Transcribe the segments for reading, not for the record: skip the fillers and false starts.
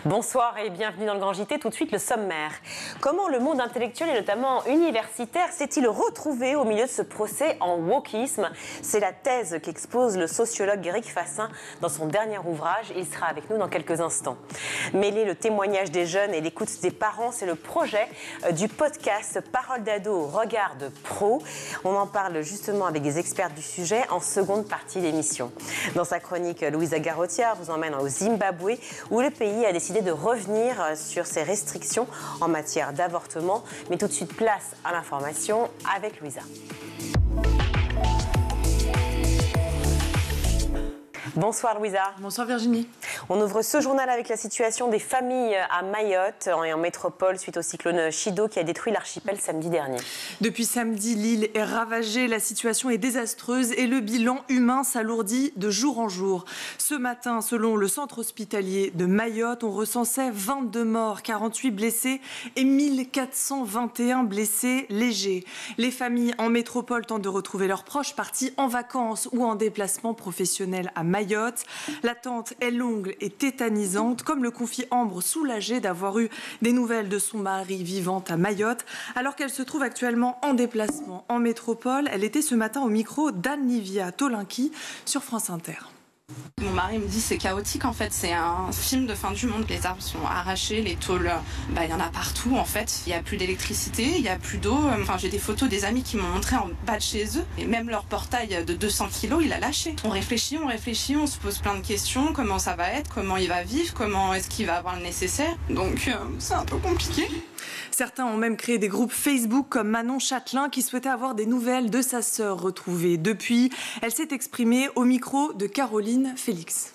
Bonsoir et bienvenue dans le Grand JT. Tout de suite, le sommaire. Comment le monde intellectuel et notamment universitaire s'est-il retrouvé au milieu de ce procès en wokisme? C'est la thèse qu'expose le sociologue Éric Fassin dans son dernier ouvrage. Il sera avec nous dans quelques instants. Mêler le témoignage des jeunes et l'écoute des parents, c'est le projet du podcast Parole d'ado, regard de pro. On en parle justement avec des experts du sujet en seconde partie d'émission. Dans sa chronique, Louisa Garotière vous emmène au Zimbabwe où le pays a décidé de revenir sur ses restrictions en matière d'avortement. Mais tout de suite, place à l'information avec Louisa. Bonsoir Louisa. Bonsoir Virginie. On ouvre ce journal avec la situation des familles à Mayotte et en métropole suite au cyclone Chido qui a détruit l'archipel samedi dernier. Depuis samedi, l'île est ravagée, la situation est désastreuse et le bilan humain s'alourdit de jour en jour. Ce matin, selon le centre hospitalier de Mayotte, on recensait 22 morts, 48 blessés et 1421 blessés légers. Les familles en métropole tentent de retrouver leurs proches partis en vacances ou en déplacement professionnel à Mayotte. L'attente est longue et tétanisante, comme le confie Ambre, soulagée d'avoir eu des nouvelles de son mari vivant à Mayotte. Alors qu'elle se trouve actuellement en déplacement en métropole, elle était ce matin au micro d'Anne-Livia Tolinki sur France Inter. Mon mari me dit c'est chaotique en fait, c'est un film de fin du monde, les arbres sont arrachés, les tôles, il y en a partout en fait, il n'y a plus d'électricité, il n'y a plus d'eau, j'ai des photos des amis qui m'ont montré en bas de chez eux et même leur portail de 200 kilos il a lâché. On réfléchit, on se pose plein de questions, comment ça va être, comment il va vivre, comment est-ce qu'il va avoir le nécessaire, donc c'est un peu compliqué. Certains ont même créé des groupes Facebook comme Manon Châtelain qui souhaitait avoir des nouvelles de sa sœur retrouvée. Depuis, elle s'est exprimée au micro de Caroline Félix.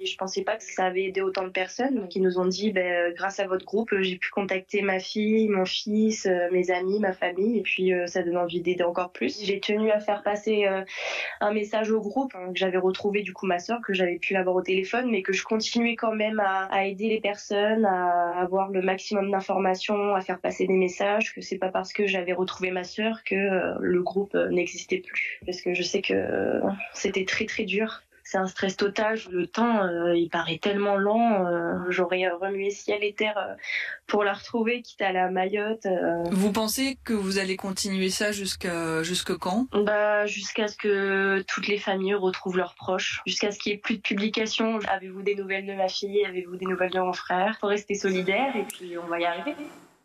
Je pensais pas que ça avait aidé autant de personnes qui nous ont dit grâce à votre groupe j'ai pu contacter ma fille, mon fils, mes amis, ma famille et puis ça donne envie d'aider encore plus. J'ai tenu à faire passer un message au groupe que j'avais retrouvé du coup ma sœur, que j'avais pu l'avoir au téléphone mais que je continuais quand même à aider les personnes, à avoir le maximum d'informations, à faire passer des messages, que c'est pas parce que j'avais retrouvé ma sœur que le groupe n'existait plus. Parce que je sais que c'était très très dur. C'est un stress total. Le temps, il paraît tellement lent. J'aurais remué ciel et terre pour la retrouver, quitte à aller à Mayotte. Vous pensez que vous allez continuer ça jusque quand ? Jusqu'à ce que toutes les familles retrouvent leurs proches. Jusqu'à ce qu'il n'y ait plus de publications. Avez-vous des nouvelles de ma fille ? Avez-vous des nouvelles de mon frère ? Faut rester solidaire et puis on va y arriver.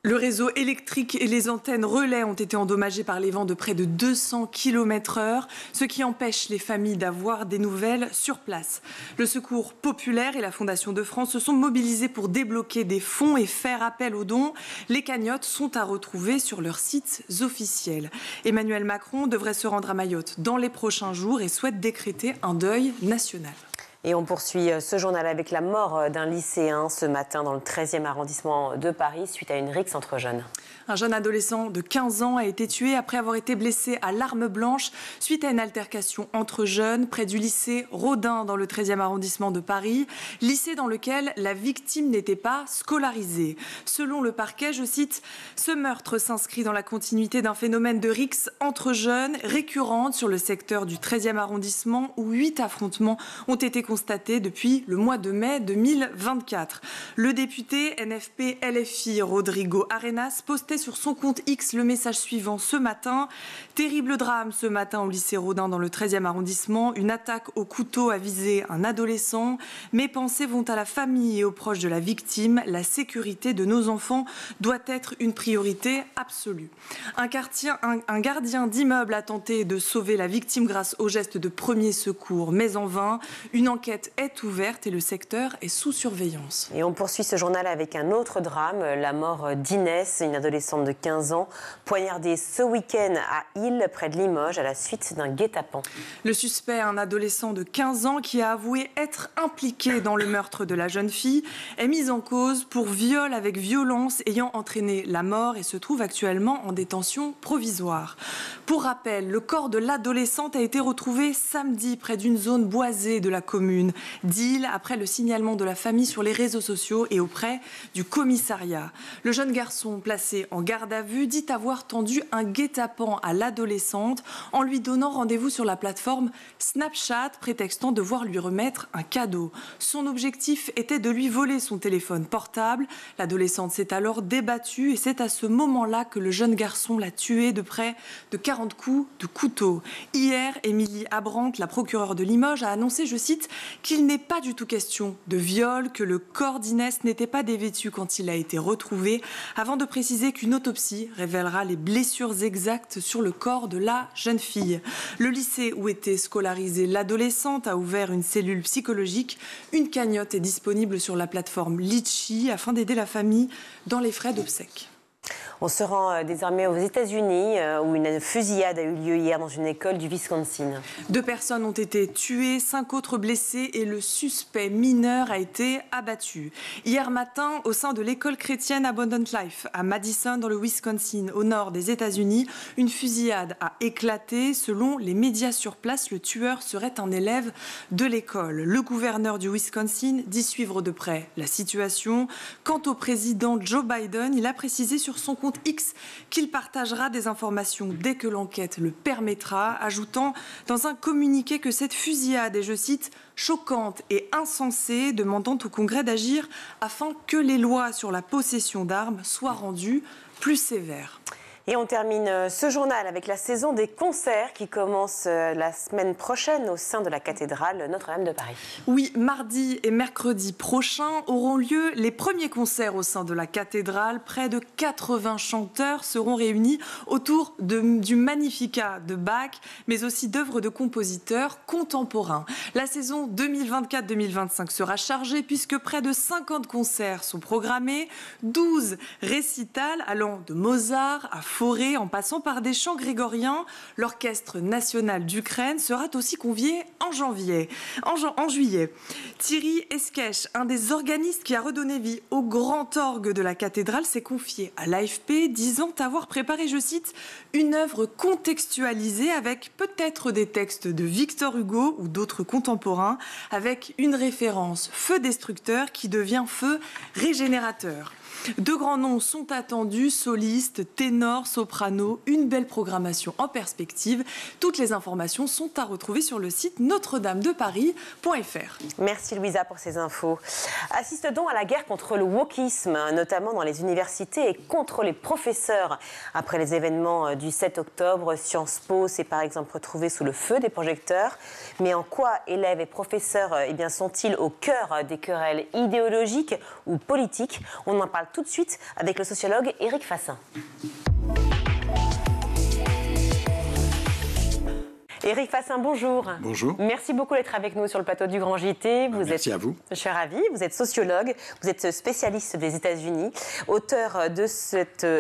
Le réseau électrique et les antennes relais ont été endommagés par les vents de près de 200 km/h, ce qui empêche les familles d'avoir des nouvelles sur place. Le Secours populaire et la Fondation de France se sont mobilisés pour débloquer des fonds et faire appel aux dons. Les cagnottes sont à retrouver sur leurs sites officiels. Emmanuel Macron devrait se rendre à Mayotte dans les prochains jours et souhaite décréter un deuil national. Et on poursuit ce journal avec la mort d'un lycéen ce matin dans le 13e arrondissement de Paris suite à une rixe entre jeunes. Un jeune adolescent de 15 ans a été tué après avoir été blessé à l'arme blanche suite à une altercation entre jeunes près du lycée Rodin dans le 13e arrondissement de Paris, lycée dans lequel la victime n'était pas scolarisée. Selon le parquet, je cite, « Ce meurtre s'inscrit dans la continuité d'un phénomène de rixe entre jeunes récurrente sur le secteur du 13e arrondissement où 8 affrontements ont été constatés depuis le mois de mai 2024. » Le député NFP-LFI Rodrigo Arenas postait sur son compte X le message suivant ce matin. Terrible drame ce matin au lycée Rodin dans le 13e arrondissement. Une attaque au couteau a visé un adolescent. Mes pensées vont à la famille et aux proches de la victime. La sécurité de nos enfants doit être une priorité absolue. Un gardien d'immeuble a tenté de sauver la victime grâce au geste de premier secours, mais en vain. Une enquête est ouverte et le secteur est sous surveillance. Et on poursuit ce journal avec un autre drame, la mort d'Inès, une adolescente de 15 ans, poignardée ce week-end à Ille, près de Limoges, à la suite d'un guet-apens. Le suspect, un adolescent de 15 ans qui a avoué être impliqué dans le meurtre de la jeune fille, est mis en cause pour viol avec violence ayant entraîné la mort et se trouve actuellement en détention provisoire. Pour rappel, le corps de l'adolescente a été retrouvé samedi près d'une zone boisée de la commune commune. Deal après le signalement de la famille sur les réseaux sociaux et auprès du commissariat. Le jeune garçon placé en garde à vue dit avoir tendu un guet-apens à l'adolescente en lui donnant rendez-vous sur la plateforme Snapchat, prétextant devoir lui remettre un cadeau. Son objectif était de lui voler son téléphone portable. L'adolescente s'est alors débattue et c'est à ce moment-là que le jeune garçon l'a tuée de près de 40 coups de couteau. Hier, Émilie Abrante, la procureure de Limoges, a annoncé, je cite, qu'il n'est pas du tout question de viol, que le corps d'Inès n'était pas dévêtu quand il a été retrouvé, avant de préciser qu'une autopsie révélera les blessures exactes sur le corps de la jeune fille. Le lycée où était scolarisée l'adolescente a ouvert une cellule psychologique. Une cagnotte est disponible sur la plateforme Litchi afin d'aider la famille dans les frais d'obsèques. On se rend désormais aux États-Unis où une fusillade a eu lieu hier dans une école du Wisconsin. 2 personnes ont été tuées, 5 autres blessées et le suspect mineur a été abattu. Hier matin, au sein de l'école chrétienne Abundant Life à Madison dans le Wisconsin, au nord des États-Unis, une fusillade a éclaté. Selon les médias sur place, le tueur serait un élève de l'école. Le gouverneur du Wisconsin dit suivre de près la situation. Quant au président Joe Biden, il a précisé sur son compte X qu'il partagera des informations dès que l'enquête le permettra, ajoutant dans un communiqué que cette fusillade est, je cite, choquante et insensée, demandant au Congrès d'agir afin que les lois sur la possession d'armes soient rendues plus sévères. Et on termine ce journal avec la saison des concerts qui commence la semaine prochaine au sein de la cathédrale Notre-Dame de Paris. Oui, mardi et mercredi prochains auront lieu les premiers concerts au sein de la cathédrale. Près de 80 chanteurs seront réunis autour du Magnificat de Bach, mais aussi d'œuvres de compositeurs contemporains. La saison 2024-2025 sera chargée puisque près de 50 concerts sont programmés, 12 récitals allant de Mozart à Fauré, en passant par des chants grégoriens. L'Orchestre national d'Ukraine sera aussi convié en juillet. Thierry Esquèche, un des organistes qui a redonné vie au grand orgue de la cathédrale, s'est confié à l'AFP, disant avoir préparé, je cite, une œuvre contextualisée avec peut-être des textes de Victor Hugo ou d'autres contemporains, avec une référence feu destructeur qui devient feu régénérateur. 2 grands noms sont attendus, solistes, ténors, sopranos, une belle programmation en perspective. Toutes les informations sont à retrouver sur le site notre-dame-de-paris.fr. Merci Louisa pour ces infos. Assiste-t-on à la guerre contre le wokisme, notamment dans les universités et contre les professeurs. Après les événements du 7 octobre, Sciences Po s'est par exemple retrouvé sous le feu des projecteurs. Mais en quoi élèves et professeurs sont-ils au cœur des querelles idéologiques ou politiques? On en parle tout de suite avec le sociologue Éric Fassin. Éric Fassin, bonjour. Bonjour. Merci beaucoup d'être avec nous sur le plateau du Grand JT. Merci à vous. Je suis ravie. Vous êtes sociologue, vous êtes spécialiste des États-Unis, auteur de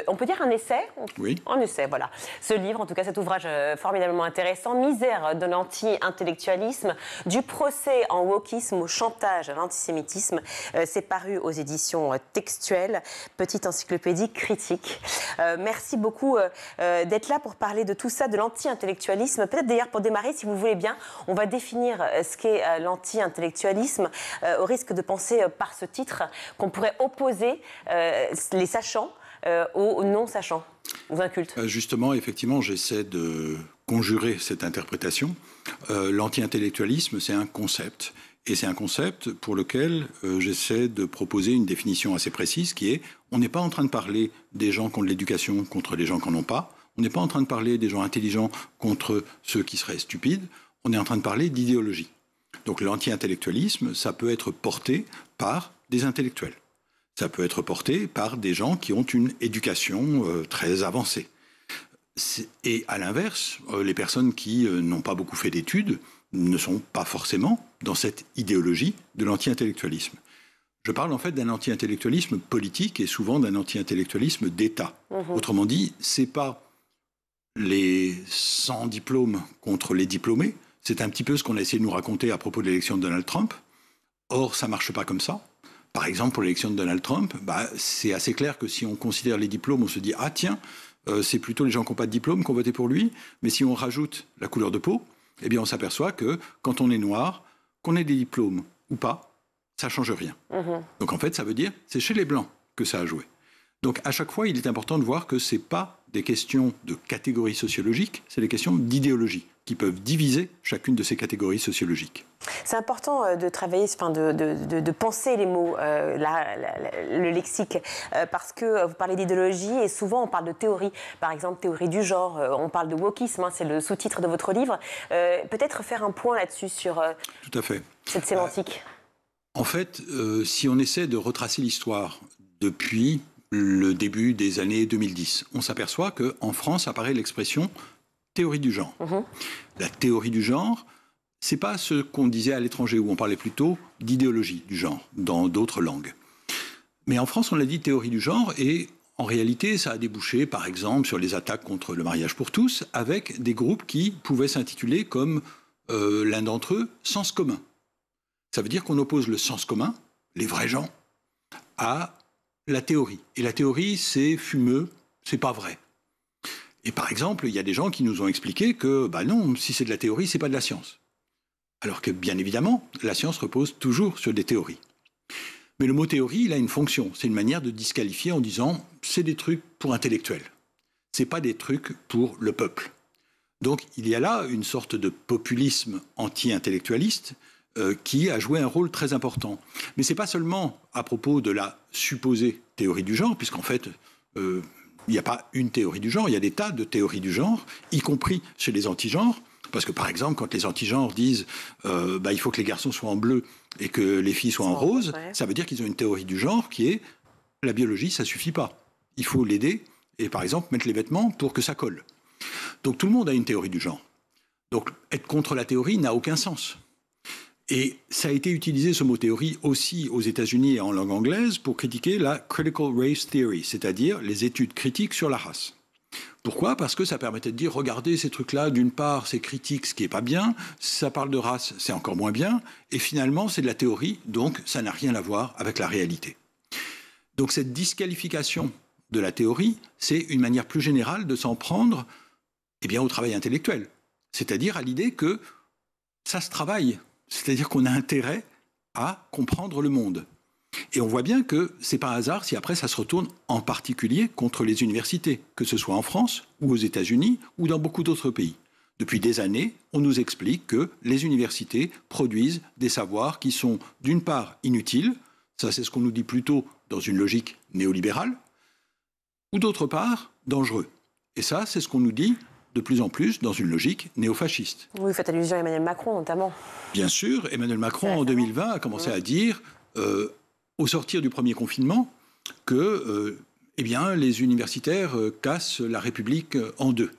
on peut dire un essai? Oui. Un essai, voilà. Ce livre, en tout cas cet ouvrage formidablement intéressant, Misère de l'anti-intellectualisme, du procès en wokisme au chantage à l'antisémitisme, c'est paru aux éditions Textuelles, petite encyclopédie critique. Merci beaucoup d'être là pour parler de tout ça, de l'anti-intellectualisme. Peut-être d'ailleurs, pour démarrer, si vous voulez bien, on va définir ce qu'est l'anti-intellectualisme, au risque de penser par ce titre qu'on pourrait opposer les sachants aux non-sachants, aux incultes. Justement, effectivement, j'essaie de conjurer cette interprétation. L'anti-intellectualisme, c'est un concept. Et c'est un concept pour lequel j'essaie de proposer une définition assez précise qui est on n'est pas en train de parler des gens qui ont de l'éducation contre les gens qui n'en ont pas. On n'est pas en train de parler des gens intelligents contre ceux qui seraient stupides. On est en train de parler d'idéologie. Donc l'anti-intellectualisme, ça peut être porté par des intellectuels. Ça peut être porté par des gens qui ont une éducation très avancée. Et à l'inverse, les personnes qui n'ont pas beaucoup fait d'études ne sont pas forcément dans cette idéologie de l'anti-intellectualisme. Je parle en fait d'un anti-intellectualisme politique et souvent d'un anti-intellectualisme d'État. Autrement dit, c'est pas les sans diplômes contre les diplômés. C'est un petit peu ce qu'on a essayé de nous raconter à propos de l'élection de Donald Trump. Or, ça ne marche pas comme ça. Par exemple, pour l'élection de Donald Trump, c'est assez clair que si on considère les diplômes, on se dit « Ah tiens, c'est plutôt les gens qui n'ont pas de diplôme qui ont voté pour lui ». Mais si on rajoute la couleur de peau, eh bien on s'aperçoit que quand on est noir, qu'on ait des diplômes ou pas, ça ne change rien. Donc en fait, ça veut dire c'est chez les Blancs que ça a joué. Donc à chaque fois, il est important de voir que ce n'est pas des questions de catégories sociologiques, c'est des questions d'idéologie qui peuvent diviser chacune de ces catégories sociologiques. C'est important de travailler, de penser les mots, le lexique, parce que vous parlez d'idéologie et souvent on parle de théorie. Par exemple, théorie du genre, on parle de wokisme, hein, c'est le sous-titre de votre livre. Peut-être faire un point là-dessus sur Tout à fait. Cette sémantique. En fait, si on essaie de retracer l'histoire depuis le début des années 2010, on s'aperçoit qu'en France apparaît l'expression théorie du genre. La théorie du genre, c'est pas ce qu'on disait à l'étranger, où on parlait plutôt d'idéologie du genre, dans d'autres langues. Mais en France, on a dit théorie du genre, et en réalité, ça a débouché, par exemple, sur les attaques contre le mariage pour tous, avec des groupes qui pouvaient s'intituler comme l'un d'entre eux, sens commun. Ça veut dire qu'on oppose le sens commun, les vrais gens, à la théorie. Et la théorie, c'est fumeux, c'est pas vrai. Et par exemple, il y a des gens qui nous ont expliqué que, non, si c'est de la théorie, c'est pas de la science. Alors que, bien évidemment, la science repose toujours sur des théories. Mais le mot théorie, il a une fonction. C'est une manière de disqualifier en disant, c'est des trucs pour intellectuels. C'est pas des trucs pour le peuple. Donc, il y a là une sorte de populisme anti-intellectualiste qui a joué un rôle très important. Mais c'est pas seulement à propos de la supposée théorie du genre, puisqu'en fait, il n'y a pas une théorie du genre, il y a des tas de théories du genre, y compris chez les antigenres. Parce que, par exemple, quand les antigenres disent il faut que les garçons soient en bleu et que les filles soient en rose, ça veut dire qu'ils ont une théorie du genre qui est la biologie, ça ne suffit pas. Il faut l'aider et, par exemple, mettre les vêtements pour que ça colle. Donc, tout le monde a une théorie du genre. Donc, être contre la théorie n'a aucun sens. Et ça a été utilisé, ce mot théorie, aussi aux États-Unis et en langue anglaise pour critiquer la critical race theory, c'est-à-dire les études critiques sur la race. Pourquoi ? Parce que ça permettait de dire, regardez ces trucs-là, d'une part, c'est critique, ce qui n'est pas bien, ça parle de race, c'est encore moins bien, et finalement, c'est de la théorie, donc ça n'a rien à voir avec la réalité. Donc cette disqualification de la théorie, c'est une manière plus générale de s'en prendre au travail intellectuel, c'est-à-dire à l'idée que ça se travaille, c'est-à-dire qu'on a intérêt à comprendre le monde. Et on voit bien que ce n'est pas un hasard si après ça se retourne en particulier contre les universités, que ce soit en France ou aux États-Unis ou dans beaucoup d'autres pays. Depuis des années, on nous explique que les universités produisent des savoirs qui sont d'une part inutiles, ça c'est ce qu'on nous dit plutôt dans une logique néolibérale, ou d'autre part dangereux. Et ça c'est ce qu'on nous dit de plus en plus dans une logique néofasciste. Oui, vous faites allusion à Emmanuel Macron notamment. Bien sûr, Emmanuel Macron en 2020 a commencé à dire au sortir du premier confinement que les universitaires cassent la République en deux.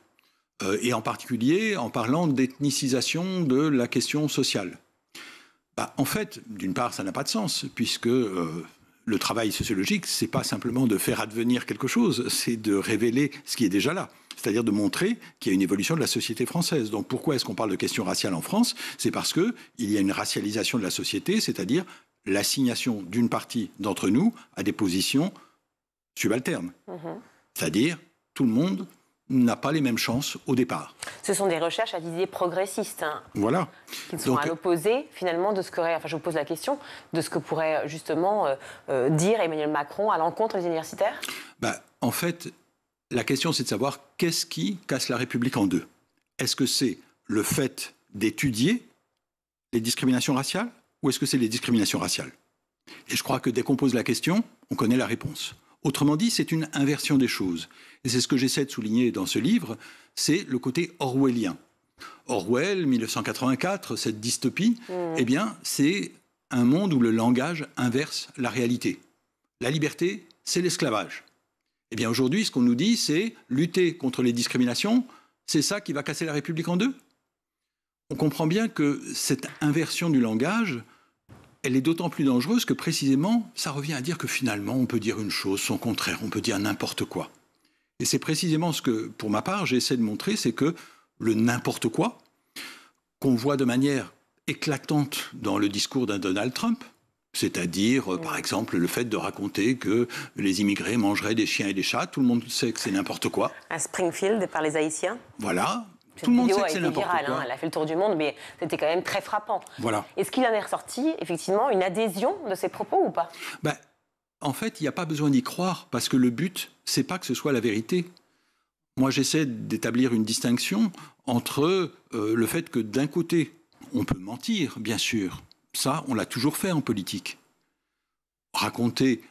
Et en particulier en parlant d'ethnicisation de la question sociale. En fait, d'une part, ça n'a pas de sens, puisque le travail sociologique, ce n'est pas simplement de faire advenir quelque chose, c'est de révéler ce qui est déjà là. C'est-à-dire de montrer qu'il y a une évolution de la société française. Donc pourquoi est-ce qu'on parle de questions raciales en France ? C'est parce qu'il y a une racialisation de la société, c'est-à-dire l'assignation d'une partie d'entre nous à des positions subalternes. C'est-à-dire, tout le monde n'a pas les mêmes chances au départ. Ce sont des recherches à visée progressiste. Voilà. Qui sont à l'opposé, finalement, de ce que... Enfin, je vous pose la question, de ce que pourrait, justement, dire Emmanuel Macron à l'encontre des universitaires ? En fait, la question, c'est de savoir qu'est-ce qui casse la République en deux. Est-ce que c'est le fait d'étudier les discriminations raciales ? Ou est-ce que c'est les discriminations raciales ? Et je crois que dès qu'on pose la question, on connaît la réponse. Autrement dit, c'est une inversion des choses. Et c'est ce que j'essaie de souligner dans ce livre, c'est le côté orwellien. Orwell, 1984, cette dystopie, c'est un monde où le langage inverse la réalité. La liberté, c'est l'esclavage. Aujourd'hui, ce qu'on nous dit, c'est lutter contre les discriminations, c'est ça qui va casser la République en deux. On comprend bien que cette inversion du langage, elle est d'autant plus dangereuse que précisément, ça revient à dire que finalement, on peut dire une chose, son contraire, on peut dire n'importe quoi. Et c'est précisément ce que, pour ma part, j'essaie de montrer, c'est que le n'importe quoi, qu'on voit de manière éclatante dans le discours d'un Donald Trump, c'est-à-dire, par exemple, le fait de raconter que les immigrés mangeraient des chiens et des chats, tout le monde sait que c'est n'importe quoi. À Springfield, par les Haïtiens. Voilà. Cette Tout le monde vidéo sait a que c'est été n'importe virale, quoi. Elle a fait le tour du monde, mais c'était quand même très frappant. Voilà. Est-ce qu'il en est ressorti, effectivement, une adhésion de ces propos ou pas? En fait, il n'y a pas besoin d'y croire, parce que le but, c'est pas que ce soit la vérité. Moi, j'essaie d'établir une distinction entre le fait que d'un côté, on peut mentir, bien sûr. Ça, on l'a toujours fait en politique. Raconter,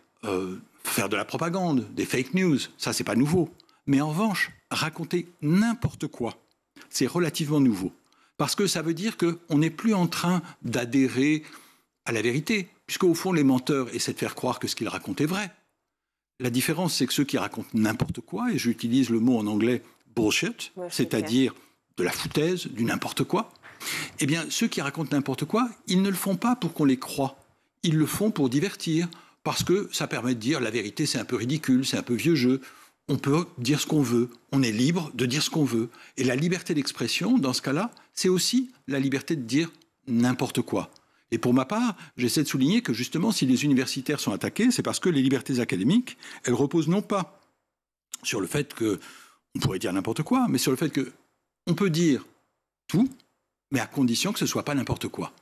faire de la propagande, des fake news, ça, c'est pas nouveau. Mais en revanche, raconter n'importe quoi, c'est relativement nouveau. Parce que ça veut dire qu'on n'est plus en train d'adhérer à la vérité, puisqu'au fond, les menteurs essaient de faire croire que ce qu'ils racontent est vrai. La différence, c'est que ceux qui racontent n'importe quoi, et j'utilise le mot en anglais bullshit, c'est-à-dire de la foutaise, du n'importe quoi, eh bien, ceux qui racontent n'importe quoi, ils ne le font pas pour qu'on les croie. Ils le font pour divertir, parce que ça permet de dire la vérité, c'est un peu ridicule, c'est un peu vieux jeu. On peut dire ce qu'on veut, on est libre de dire ce qu'on veut. Et la liberté d'expression, dans ce cas-là, c'est aussi la liberté de dire n'importe quoi. Et pour ma part, j'essaie de souligner que justement, si les universitaires sont attaqués, c'est parce que les libertés académiques, elles reposent non pas sur le fait qu'on pourrait dire n'importe quoi, mais sur le fait qu'on peut dire tout, mais à condition que ce ne soit pas n'importe quoi.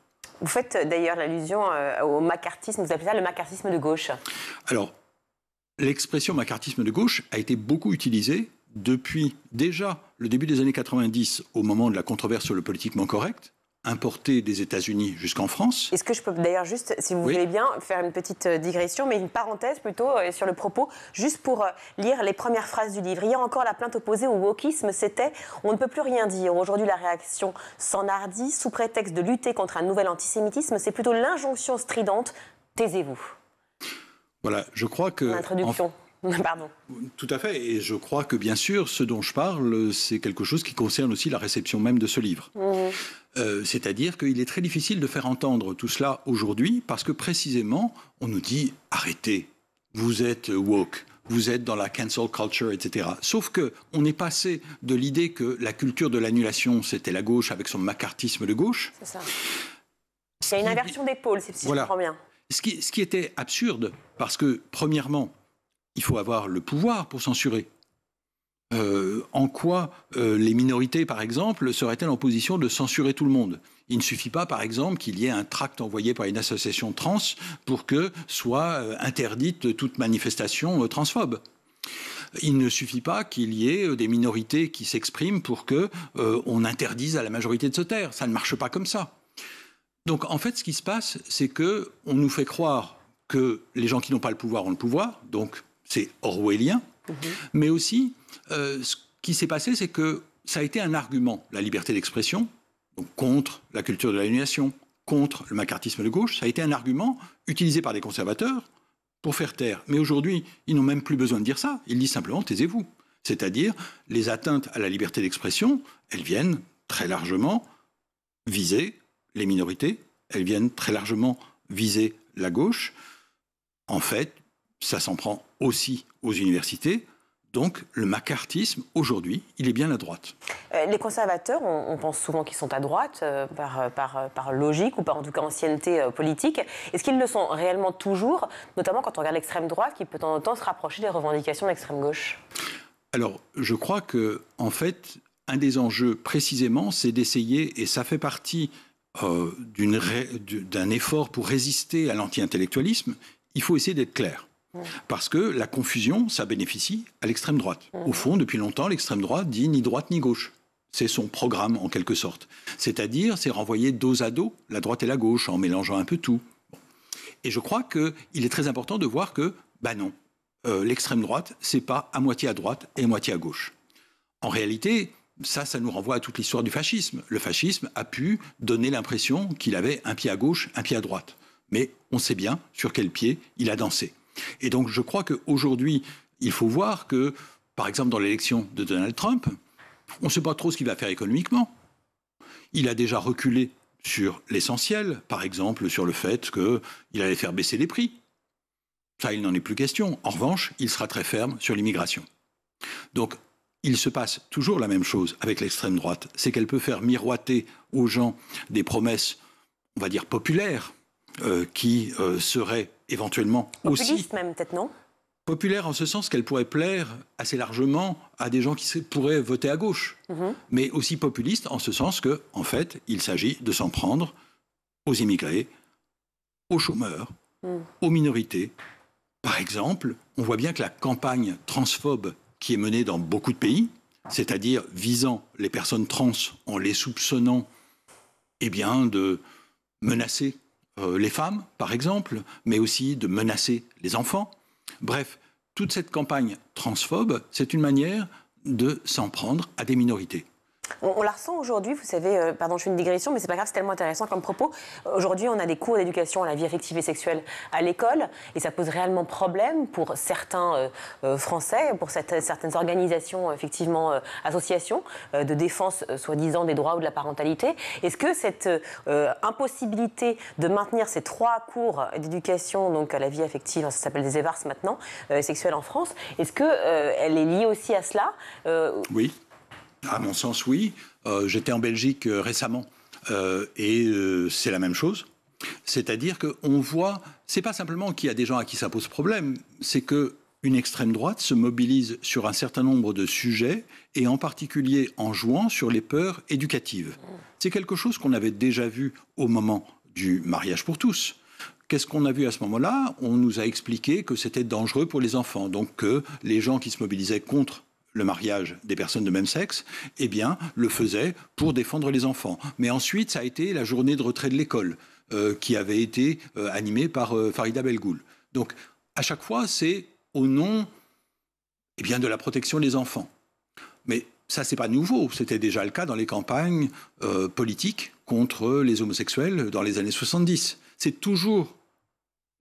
Vous faites d'ailleurs l'allusion au macartisme, vous appelez ça le macartisme de gauche. Alors, l'expression macartisme de gauche a été beaucoup utilisée depuis déjà le début des années 90, au moment de la controverse sur le politiquement correct, importé des États-Unis jusqu'en France. Est-ce que je peux d'ailleurs juste, si vous voulez bien, faire une petite digression, mais une parenthèse plutôt sur le propos, juste pour lire les premières phrases du livre. Hier encore, la plainte opposée au wokisme, c'était « On ne peut plus rien dire. Aujourd'hui, la réaction s'enhardit. Sous prétexte de lutter contre un nouvel antisémitisme, c'est plutôt l'injonction stridente « Taisez-vous ». Voilà, je crois que... L'introduction. Pardon. Tout à fait, et je crois que bien sûr, ce dont je parle, c'est quelque chose qui concerne aussi la réception même de ce livre. C'est-à-dire qu'il est très difficile de faire entendre tout cela aujourd'hui, parce que précisément, on nous dit « arrêtez, vous êtes woke ». Vous êtes dans la cancel culture, etc. Sauf qu'on est passé de l'idée que la culture de l'annulation, c'était la gauche avec son macartisme de gauche. C'est ça. Il y a une inversion des pôles, si je comprends bien. Ce qui était absurde, parce que, premièrement, il faut avoir le pouvoir pour censurer. En quoi les minorités, par exemple, seraient-elles en position de censurer tout le monde? Il ne suffit pas, par exemple, qu'il y ait un tract envoyé par une association trans pour que soit interdite toute manifestation transphobe. Il ne suffit pas qu'il y ait des minorités qui s'expriment pour qu'on interdise à la majorité de se taire. Ça ne marche pas comme ça. Donc, en fait, ce qui se passe, c'est qu'on nous fait croire que les gens qui n'ont pas le pouvoir ont le pouvoir, donc c'est orwellien, mais aussi, ce qui s'est passé, c'est que ça a été un argument, la liberté d'expression, donc contre la culture de l'aliénation, contre le macartisme de gauche, ça a été un argument utilisé par des conservateurs pour faire taire. Mais aujourd'hui, ils n'ont même plus besoin de dire ça, ils disent simplement « taisez-vous ». C'est-à-dire, les atteintes à la liberté d'expression, elles viennent très largement viser les minorités, elles viennent très largement viser la gauche. En fait, ça s'en prend aussi aux universités. Donc, le macartisme, aujourd'hui, il est bien à droite. Les conservateurs, on pense souvent qu'ils sont à droite, par logique ou par en tout cas ancienneté politique. Est-ce qu'ils le sont réellement toujours, notamment quand on regarde l'extrême droite, qui peut de temps en temps se rapprocher des revendications de l'extrême gauche? Alors, je crois que, en fait, un des enjeux, précisément, c'est d'essayer, et ça fait partie d'un effort pour résister à l'anti-intellectualisme, il faut essayer d'être clair. Parce que la confusion, ça bénéficie à l'extrême droite. Au fond, depuis longtemps, l'extrême droite dit ni droite ni gauche. C'est son programme, en quelque sorte. C'est-à-dire, c'est renvoyer dos à dos la droite et la gauche, en mélangeant un peu tout. Et je crois qu'il est très important de voir que, non, l'extrême droite, c'est pas à moitié à droite et à moitié à gauche. En réalité, ça nous renvoie à toute l'histoire du fascisme. Le fascisme a pu donner l'impression qu'il avait un pied à gauche, un pied à droite. Mais on sait bien sur quel pied il a dansé. Et donc, je crois qu'aujourd'hui, il faut voir que, par exemple, dans l'élection de Donald Trump, on ne sait pas trop ce qu'il va faire économiquement. Il a déjà reculé sur l'essentiel, par exemple, sur le fait qu'il allait faire baisser les prix. Ça, il n'en est plus question. En revanche, il sera très ferme sur l'immigration. Donc, il se passe toujours la même chose avec l'extrême droite. C'est qu'elle peut faire miroiter aux gens des promesses, on va dire, populaires, qui seraient éventuellement populistes aussi... même, peut-être, non? Populaire en ce sens qu'elle pourrait plaire assez largement à des gens qui pourraient voter à gauche, mais aussi populiste en ce sens que, en fait, il s'agit de s'en prendre aux immigrés, aux chômeurs, aux minorités. Par exemple, on voit bien que la campagne transphobe qui est menée dans beaucoup de pays, c'est-à-dire visant les personnes trans en les soupçonnant de menacer les femmes, par exemple, mais aussi de menacer les enfants. Bref, toute cette campagne transphobe, c'est une manière de s'en prendre à des minorités. On la ressent aujourd'hui, vous savez, pardon, je fais une digression, mais c'est pas grave, c'est tellement intéressant comme propos. Aujourd'hui, on a des cours d'éducation à la vie affective et sexuelle à l'école, et ça pose réellement problème pour certains Français, pour certaines organisations, effectivement, associations de défense, soi-disant, des droits ou de la parentalité. Est-ce que cette impossibilité de maintenir ces 3 cours d'éducation, donc à la vie affective, ça s'appelle des EVARS maintenant, sexuelle en France, est-ce qu'elle est liée aussi à cela Oui. À mon sens, oui. J'étais en Belgique récemment et c'est la même chose. C'est-à-dire qu'on voit, c'est pas simplement qu'il y a des gens à qui ça pose problème, c'est qu'une extrême droite se mobilise sur un certain nombre de sujets et en particulier en jouant sur les peurs éducatives. C'est quelque chose qu'on avait déjà vu au moment du mariage pour tous. Qu'est-ce qu'on a vu à ce moment-là? On nous a expliqué que c'était dangereux pour les enfants, donc que les gens qui se mobilisaient contre le mariage des personnes de même sexe, le faisaient pour défendre les enfants. Mais ensuite, ça a été la journée de retrait de l'école qui avait été animée par Farida Belgoul. Donc, à chaque fois, c'est au nom de la protection des enfants. Mais ça, c'est pas nouveau. C'était déjà le cas dans les campagnes politiques contre les homosexuels dans les années 70. C'est toujours,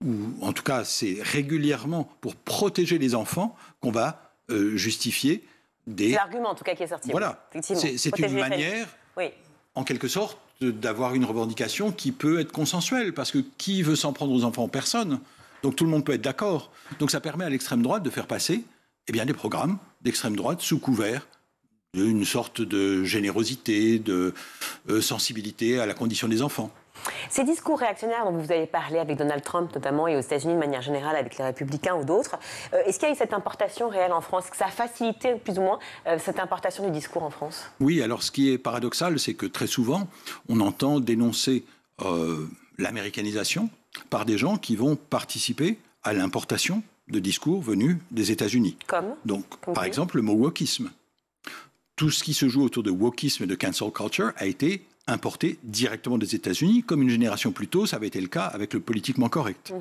ou en tout cas, c'est régulièrement pour protéger les enfants qu'on va justifier des... C'est l'argument, en tout cas, qui est sorti. Voilà. C'est une manière, en quelque sorte, d'avoir une revendication qui peut être consensuelle, parce que qui veut s'en prendre aux enfants? Personne. Donc tout le monde peut être d'accord. Donc ça permet à l'extrême droite de faire passer des programmes d'extrême droite sous couvert d'une sorte de générosité, de sensibilité à la condition des enfants. Ces discours réactionnaires dont vous avez parlé avec Donald Trump notamment et aux États-Unis de manière générale avec les Républicains ou d'autres, est-ce qu'il y a eu cette importation réelle en France? Est-ce que ça a facilité plus ou moins cette importation du discours en France? Oui, alors ce qui est paradoxal, c'est que très souvent, on entend dénoncer l'américanisation par des gens qui vont participer à l'importation de discours venus des États-Unis. Donc, par exemple, le mot wokisme. Tout ce qui se joue autour de wokisme et de cancel culture a été importé directement des États-Unis, comme une génération plus tôt, ça avait été le cas avec le politiquement correct.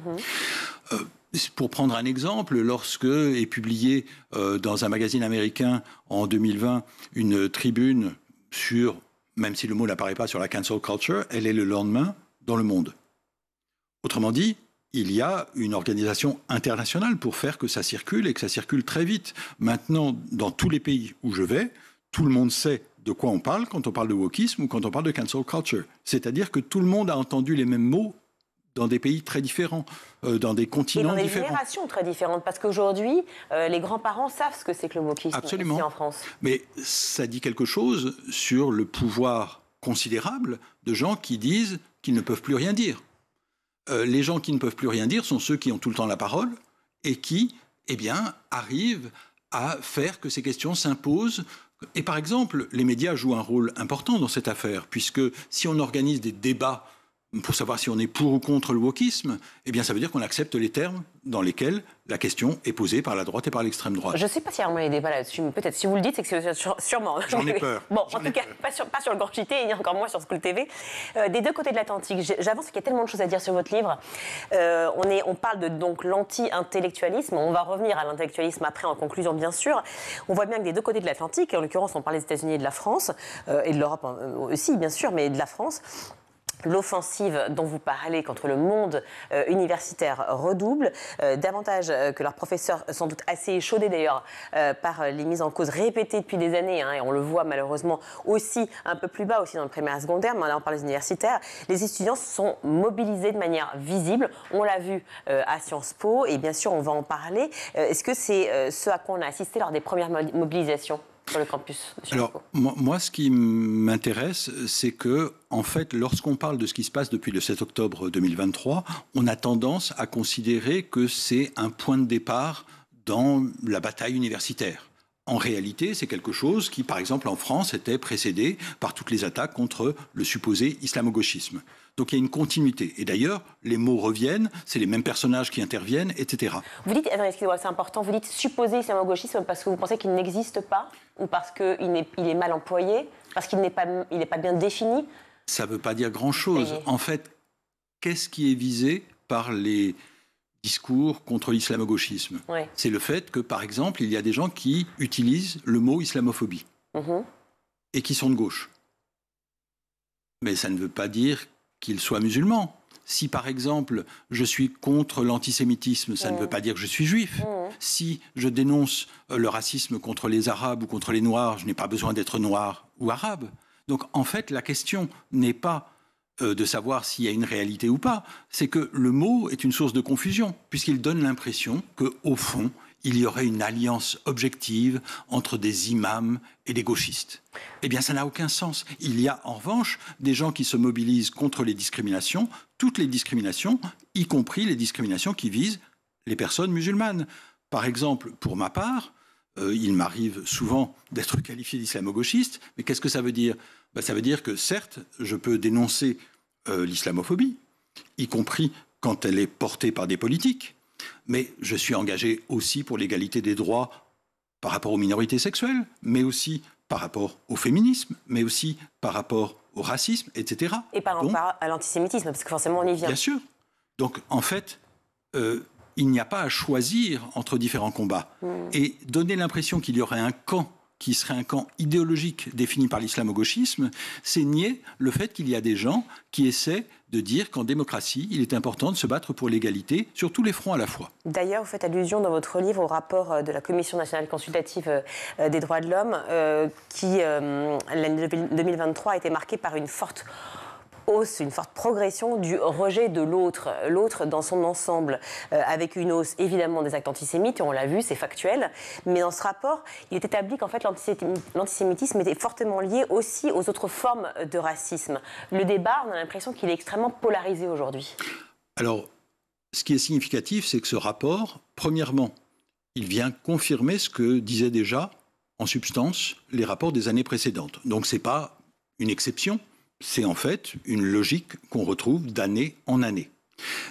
Pour prendre un exemple, lorsque est publiée dans un magazine américain en 2020 une tribune sur, même si le mot n'apparaît pas sur la cancel culture, elle est le lendemain dans Le Monde. Autrement dit, il y a une organisation internationale pour faire que ça circule et que ça circule très vite. Maintenant, dans tous les pays où je vais, tout le monde sait de quoi on parle quand on parle de wokisme ou quand on parle de cancel culture. C'est-à-dire que tout le monde a entendu les mêmes mots dans des pays très différents, dans des continents différents. Et dans des générations très différentes, parce qu'aujourd'hui, les grands-parents savent ce que c'est que le wokisme ici en France. Mais ça dit quelque chose sur le pouvoir considérable de gens qui disent qu'ils ne peuvent plus rien dire. Les gens qui ne peuvent plus rien dire sont ceux qui ont tout le temps la parole et qui, arrivent à faire que ces questions s'imposent. Et par exemple, les médias jouent un rôle important dans cette affaire, puisque si on organise des débats pour savoir si on est pour ou contre le wokisme, ça veut dire qu'on accepte les termes dans lesquels la question est posée par la droite et par l'extrême droite. Je ne sais pas s'il y a vraiment des débats là-dessus, mais peut-être si vous le dites, c'est que c'est sûrement. J'en ai peur. Bon, en tout cas, pas sur le Grand JT et encore moins sur School TV. Des deux côtés de l'Atlantique, j'avance qu'il y a tellement de choses à dire sur votre livre. On parle de donc l'anti-intellectualisme. On va revenir à l'intellectualisme après en conclusion, bien sûr. On voit bien que des deux côtés de l'Atlantique, en l'occurrence, on parle des États-Unis et de la France, et de l'Europe aussi, bien sûr, mais de la France. L'offensive dont vous parlez contre le monde universitaire redouble, davantage que leurs professeurs, sans doute assez échaudés d'ailleurs par les mises en cause répétées depuis des années, et on le voit malheureusement aussi un peu plus bas, aussi dans le primaire et secondaire, mais là on parle des universitaires, les étudiants sont mobilisés de manière visible, on l'a vu à Sciences Po, et bien sûr on va en parler. Est-ce que c'est ce à quoi on a assisté lors des premières mobilisations sur le campus de Sciences Po? Alors, moi, ce qui m'intéresse, c'est que, en fait, lorsqu'on parle de ce qui se passe depuis le 7 octobre 2023, on a tendance à considérer que c'est un point de départ dans la bataille universitaire. En réalité, c'est quelque chose qui, par exemple, en France, était précédé par toutes les attaques contre le supposé islamo-gauchisme. Donc il y a une continuité. Et d'ailleurs, les mots reviennent, c'est les mêmes personnages qui interviennent, etc. Vous dites, excusez-moi, c'est important, vous dites supposé islamo-gauchisme parce que vous pensez qu'il n'existe pas ou parce qu'il est mal employé, parce qu'il n'est pas bien défini? Ça ne veut pas dire grand-chose. En fait, qu'est-ce qui est visé par les discours contre l'islamo-gauchisme? C'est le fait que, par exemple, il y a des gens qui utilisent le mot islamophobie et qui sont de gauche. Mais ça ne veut pas dire qu'ils soient musulmans. Si, par exemple, je suis contre l'antisémitisme, ça ne veut pas dire que je suis juif. Si je dénonce le racisme contre les Arabes ou contre les Noirs, je n'ai pas besoin d'être noir ou arabe. Donc, en fait, la question n'est pas de savoir s'il y a une réalité ou pas, c'est que le mot est une source de confusion, puisqu'il donne l'impression qu'au fond, il y aurait une alliance objective entre des imams et des gauchistes. Eh bien, ça n'a aucun sens. Il y a en revanche des gens qui se mobilisent contre les discriminations, toutes les discriminations, y compris les discriminations qui visent les personnes musulmanes. Par exemple, pour ma part, il m'arrive souvent d'être qualifié d'islamo-gauchiste, mais qu'est-ce que ça veut dire? Ça veut dire que certes, je peux dénoncer l'islamophobie, y compris quand elle est portée par des politiques, mais je suis engagé aussi pour l'égalité des droits par rapport aux minorités sexuelles, mais aussi par rapport au féminisme, mais aussi par rapport au racisme, etc. Et par rapport à l'antisémitisme, parce que forcément on y vient. Bien sûr. Donc en fait, il n'y a pas à choisir entre différents combats. Et donner l'impression qu'il y aurait un camp qui serait un camp idéologique défini par l'islamo-gauchisme, c'est nier le fait qu'il y a des gens qui essaient de dire qu'en démocratie, il est important de se battre pour l'égalité sur tous les fronts à la fois. D'ailleurs, vous faites allusion dans votre livre au rapport de la Commission nationale consultative des droits de l'homme qui, l'année 2023, a été marquée par une forte hausse, une forte progression du rejet de l'autre dans son ensemble, avec une hausse évidemment des actes antisémites, et on l'a vu, c'est factuel, mais dans ce rapport, il est établi qu'en fait l'antisémitisme était fortement lié aussi aux autres formes de racisme. Le débat, on a l'impression qu'il est extrêmement polarisé aujourd'hui. Alors, ce qui est significatif, c'est que ce rapport, premièrement, il vient confirmer ce que disaient déjà, en substance, les rapports des années précédentes. Donc ce n'est pas une exception. C'est en fait une logique qu'on retrouve d'année en année.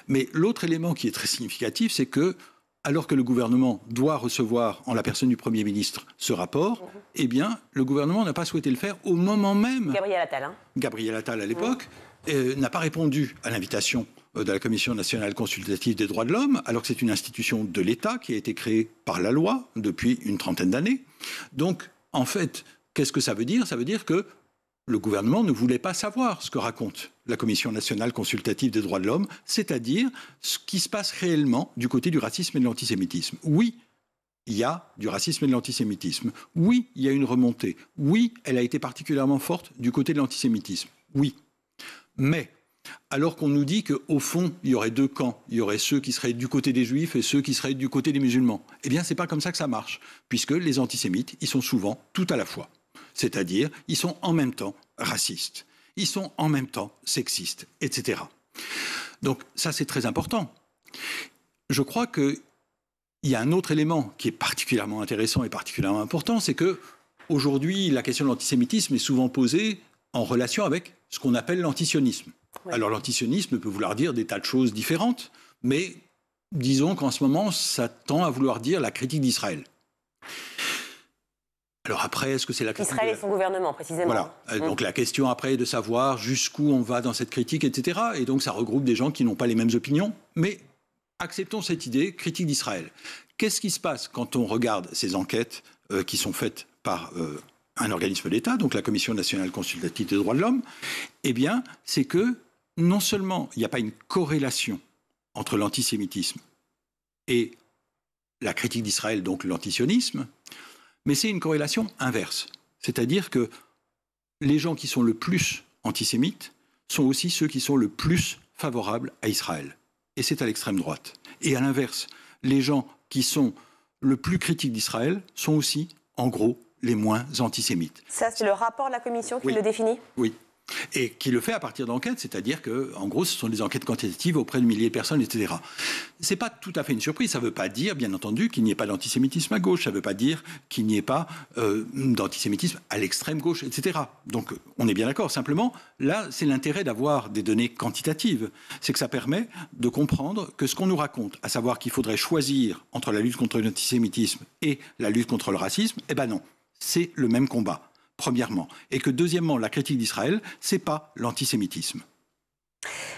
Mais l'autre élément qui est très significatif, c'est que, alors que le gouvernement doit recevoir, en la personne du Premier ministre, ce rapport, eh bien, le gouvernement n'a pas souhaité le faire au moment même. Gabriel Attal. Gabriel Attal, à l'époque, n'a pas répondu à l'invitation de la Commission nationale consultative des droits de l'homme, alors que c'est une institution de l'État qui a été créée par la loi depuis une trentaine d'années. Donc, en fait, qu'est-ce que ça veut dire? Ça veut dire que le gouvernement ne voulait pas savoir ce que raconte la Commission nationale consultative des droits de l'homme, c'est-à-dire ce qui se passe réellement du côté du racisme et de l'antisémitisme. Oui, il y a du racisme et de l'antisémitisme. Oui, il y a une remontée. Oui, elle a été particulièrement forte du côté de l'antisémitisme. Oui. Mais, alors qu'on nous dit qu'au fond, il y aurait deux camps, il y aurait ceux qui seraient du côté des juifs et ceux qui seraient du côté des musulmans, eh bien, c'est pas comme ça que ça marche, puisque les antisémites, ils sont souvent tout à la fois. C'est-à-dire, ils sont en même temps racistes, ils sont en même temps sexistes, etc. Donc ça, c'est très important. Je crois qu'il y a un autre élément qui est particulièrement intéressant et particulièrement important, c'est qu'aujourd'hui, la question de l'antisémitisme est souvent posée en relation avec ce qu'on appelle l'antisionisme. Ouais. Alors l'antisionisme peut vouloir dire des tas de choses différentes, mais disons qu'en ce moment, ça tend à vouloir dire la critique d'Israël. Alors après, est-ce que c'est la critique Israël et son gouvernement, précisément. Voilà. Donc la question après est de savoir jusqu'où on va dans cette critique, etc. Et donc ça regroupe des gens qui n'ont pas les mêmes opinions. Mais acceptons cette idée, critique d'Israël. Qu'est-ce qui se passe quand on regarde ces enquêtes qui sont faites par un organisme d'État, donc la Commission nationale consultative des droits de l'homme? Eh bien, c'est que non seulement il n'y a pas une corrélation entre l'antisémitisme et la critique d'Israël, donc l'antisionisme, mais c'est une corrélation inverse. C'est-à-dire que les gens qui sont le plus antisémites sont aussi ceux qui sont le plus favorables à Israël. Et c'est à l'extrême droite. Et à l'inverse, les gens qui sont le plus critiques d'Israël sont aussi, en gros, les moins antisémites. Ça, c'est le rapport de la Commission qui le définit ? Oui. Et qui le fait à partir d'enquêtes, c'est-à-dire que, en gros, ce sont des enquêtes quantitatives auprès de milliers de personnes, etc. C'est pas tout à fait une surprise. Ça ne veut pas dire, bien entendu, qu'il n'y ait pas d'antisémitisme à gauche. Ça ne veut pas dire qu'il n'y ait pas d'antisémitisme à l'extrême gauche, etc. Donc, on est bien d'accord. Simplement, là, c'est l'intérêt d'avoir des données quantitatives. C'est que ça permet de comprendre que ce qu'on nous raconte, à savoir qu'il faudrait choisir entre la lutte contre l'antisémitisme et la lutte contre le racisme, eh ben non, c'est le même combat. Premièrement. Et que deuxièmement, la critique d'Israël, c'est pas l'antisémitisme.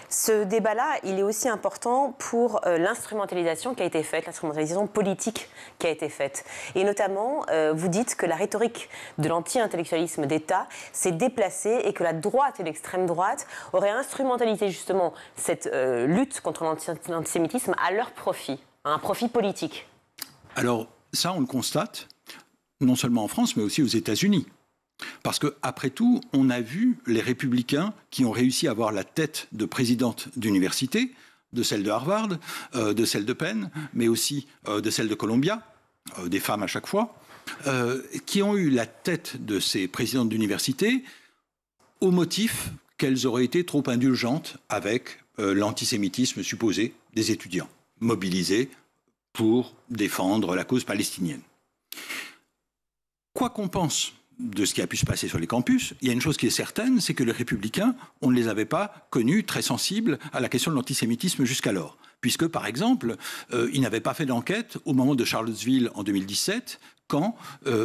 Ce débat-là, il est aussi important pour l'instrumentalisation qui a été faite, l'instrumentalisation politique qui a été faite. Et notamment, vous dites que la rhétorique de l'anti-intellectualisme d'État s'est déplacée et que la droite et l'extrême droite auraient instrumentalisé justement cette lutte contre l'antisémitisme à leur profit, à un profit politique. Alors, ça, on le constate, non seulement en France, mais aussi aux États-Unis. Parce qu'après tout, on a vu les républicains qui ont réussi à avoir la tête de présidente d'université, de celle de Harvard, de celle de Penn, mais aussi de celle de Columbia, des femmes à chaque fois, qui ont eu la tête de ces présidentes d'université au motif qu'elles auraient été trop indulgentes avec l'antisémitisme supposé des étudiants, mobilisés pour défendre la cause palestinienne. Quoi qu'on pense de ce qui a pu se passer sur les campus, il y a une chose qui est certaine, c'est que les républicains, on ne les avait pas connus très sensibles à la question de l'antisémitisme jusqu'alors. Puisque, par exemple, ils n'avaient pas fait d'enquête au moment de Charlottesville en 2017, quand